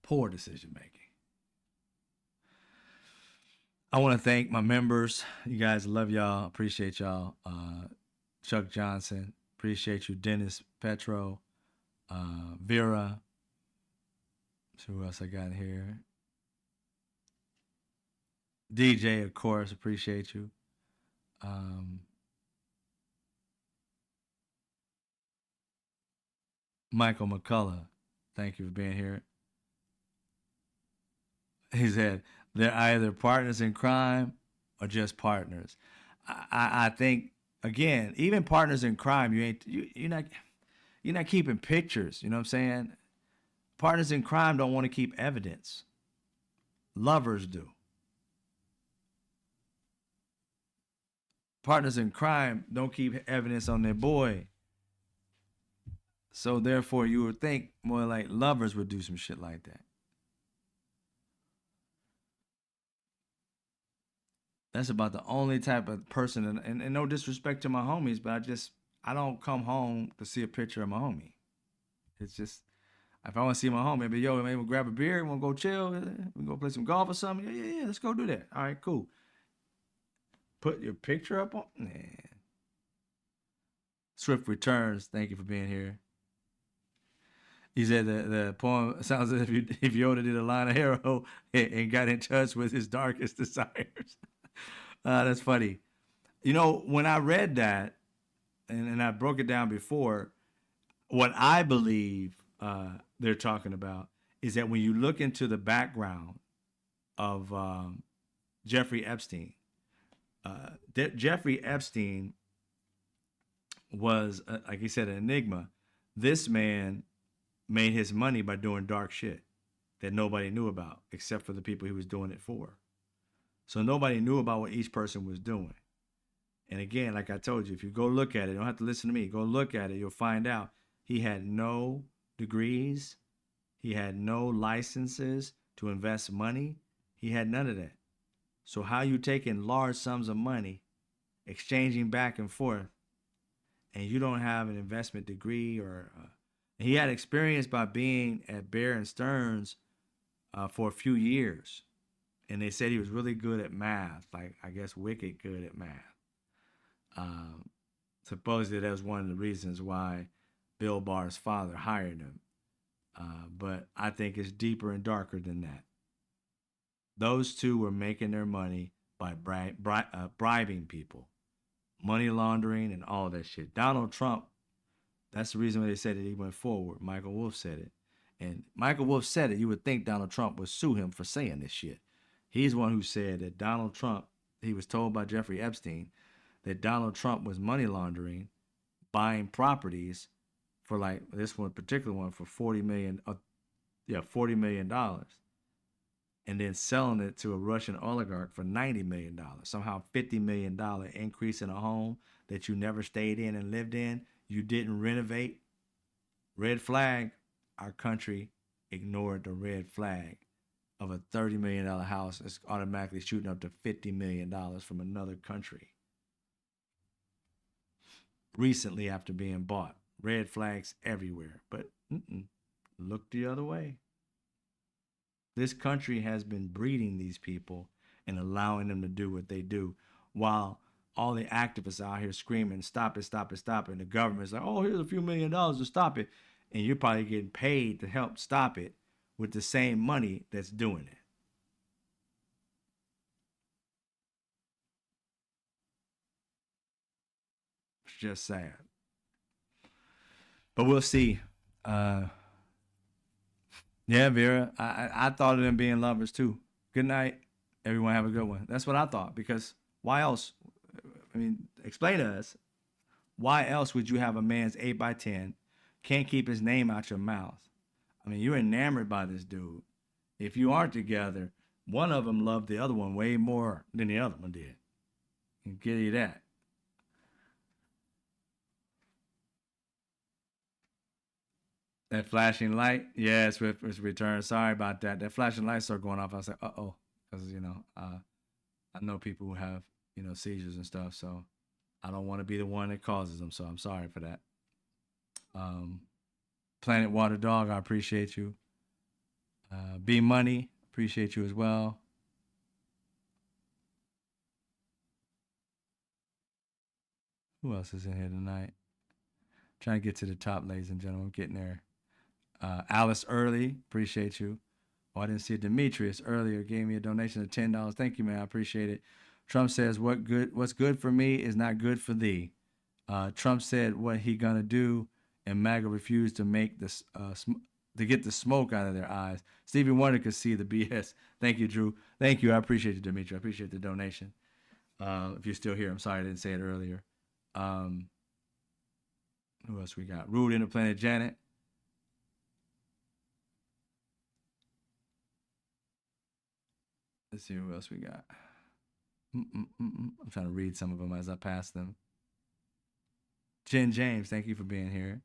Poor decision making. I want to thank my members. You guys, love y'all. Appreciate y'all. Chuck Johnson. Appreciate you. Dennis Petro. Vera. So who else I got here? DJ, of course, appreciate you. Michael McCullough, thank you for being here. He said they're either partners in crime or just partners. I think again, even partners in crime, you're not keeping pictures. You know what I'm saying? Partners in crime don't want to keep evidence. Lovers do. Partners in crime don't keep evidence on their boy. So therefore, you would think more like lovers would do some shit like that. That's about the only type of person, and no disrespect to my homies, but I don't come home to see a picture of my homie. It's just, if I want to see my homie, maybe we'll grab a beer, we'll go chill, we go play some golf or something. Yeah, let's go do that. All right, cool. Put your picture up on, man. Swift Returns, thank you for being here. He said the poem sounds as if Yoda did a line of hero and got in touch with his darkest desires. That's funny. You know, when I read that, and I broke it down before, what I believe they're talking about is that when you look into the background of Jeffrey Epstein, Jeffrey Epstein was, like he said, an enigma. This man made his money by doing dark shit that nobody knew about except for the people he was doing it for. So nobody knew about what each person was doing. And again, like I told you, if you go look at it, you don't have to listen to me. Go look at it. You'll find out he had no degrees. He had no licenses to invest money. He had none of that. So how you taking large sums of money, exchanging back and forth, and you don't have an investment degree or he had experience by being at Bear and Stearns for a few years. And they said he was really good at math, like I guess wicked good at math. Supposedly that was one of the reasons why Bill Barr's father hired him. But I think it's deeper and darker than that. Those two were making their money by bribing people, money laundering and all that shit. Donald Trump, that's the reason why they said that he went forward. Michael Wolff said it. And Michael Wolff said it. You would think Donald Trump would sue him for saying this shit. He's one who said that Donald Trump, he was told by Jeffrey Epstein that Donald Trump was money laundering, buying properties for like this one particular one for $40 million, and then selling it to a Russian oligarch for $90 million. Somehow $50 million increase in a home that you never stayed in and lived in, you didn't renovate. Red flag. Our country ignored the red flag of a $30 million house that's automatically shooting up to $50 million from another country. Recently after being bought. Red flags everywhere. But look the other way. This country has been breeding these people and allowing them to do what they do, while all the activists out here screaming, stop it, stop it, stop it. And the government's like, oh, here's a few $1 million to stop it. And you're probably getting paid to help stop it with the same money that's doing it. It's just sad. But we'll see. Yeah, Vera, I thought of them being lovers too. Good night. Everyone have a good one. That's what I thought, because why else? I mean, explain to us, why else would you have a man's 8x10, can't keep his name out your mouth? I mean, you're enamored by this dude. If you aren't together, one of them loved the other one way more than the other one did. I can give you that. That flashing light, yes, with return. Sorry about that. That flashing light started going off. I was like, uh-oh, because I know people who have seizures and stuff, so I don't want to be the one that causes them. So I'm sorry for that. Planet Water Dog, I appreciate you. B Money, appreciate you as well. Who else is in here tonight? Trying to get to the top, ladies and gentlemen. I'm getting there. Alice Early, appreciate you. Oh, I didn't see it. Demetrius earlier gave me a donation of $10. Thank you, man. I appreciate it. Trump says, what's good for me is not good for thee. Trump said what he gonna do, and MAGA refused to make this to get the smoke out of their eyes. Stevie Wonder could see the BS. Thank you, Drew. Thank you. I appreciate you, Dimitri. I appreciate the donation. If you're still here, I'm sorry I didn't say it earlier. Who else we got? Rude Interplanet Janet. Let's see who else we got. I'm trying to read some of them as I pass them. Jen James, thank you for being here.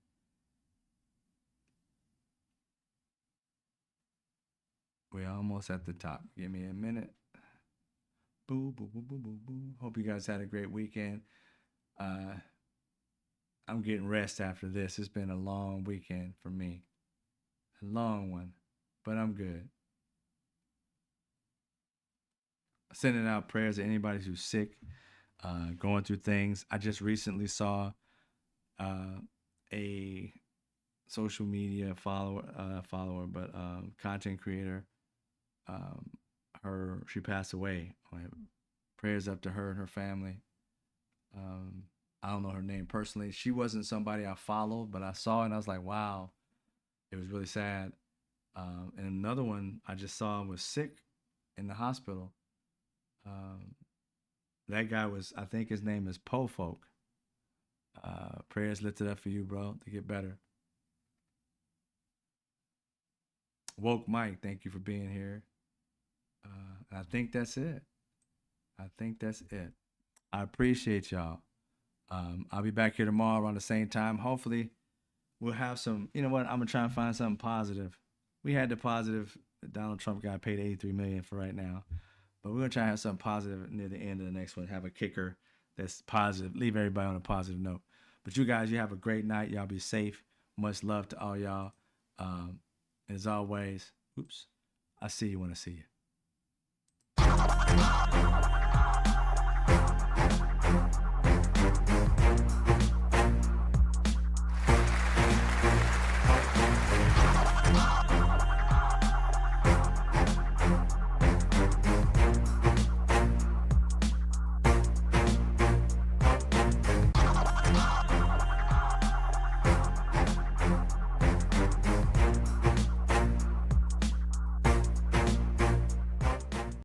We're almost at the top. Give me a minute. Boo, boo, boo, boo, boo, boo. Hope you guys had a great weekend. I'm getting rest after this. It's been a long weekend for me. A long one, but I'm good. Sending out prayers to anybody who's sick, going through things. I just recently saw a social media but content creator. She passed away. Prayers up to her and her family. I don't know her name personally. She wasn't somebody I followed, but I saw it and I was like, wow, it was really sad. And another one I just saw was sick in the hospital. That guy was, I think his name is Po Folk. Prayers lifted up for you, bro, to get better. Woke Mike, thank you for being here. I think that's it. I appreciate y'all. I'll be back here tomorrow around the same time. Hopefully we'll have some, you know what? I'm gonna try and find something positive. We had the positive Donald Trump got paid $83 million for right now, but we're gonna try and have something positive near the end of the next one. Have a kicker that's positive. Leave everybody on a positive note. But you guys, you have a great night. Y'all be safe. Much love to all y'all. As always, I see you when I see you.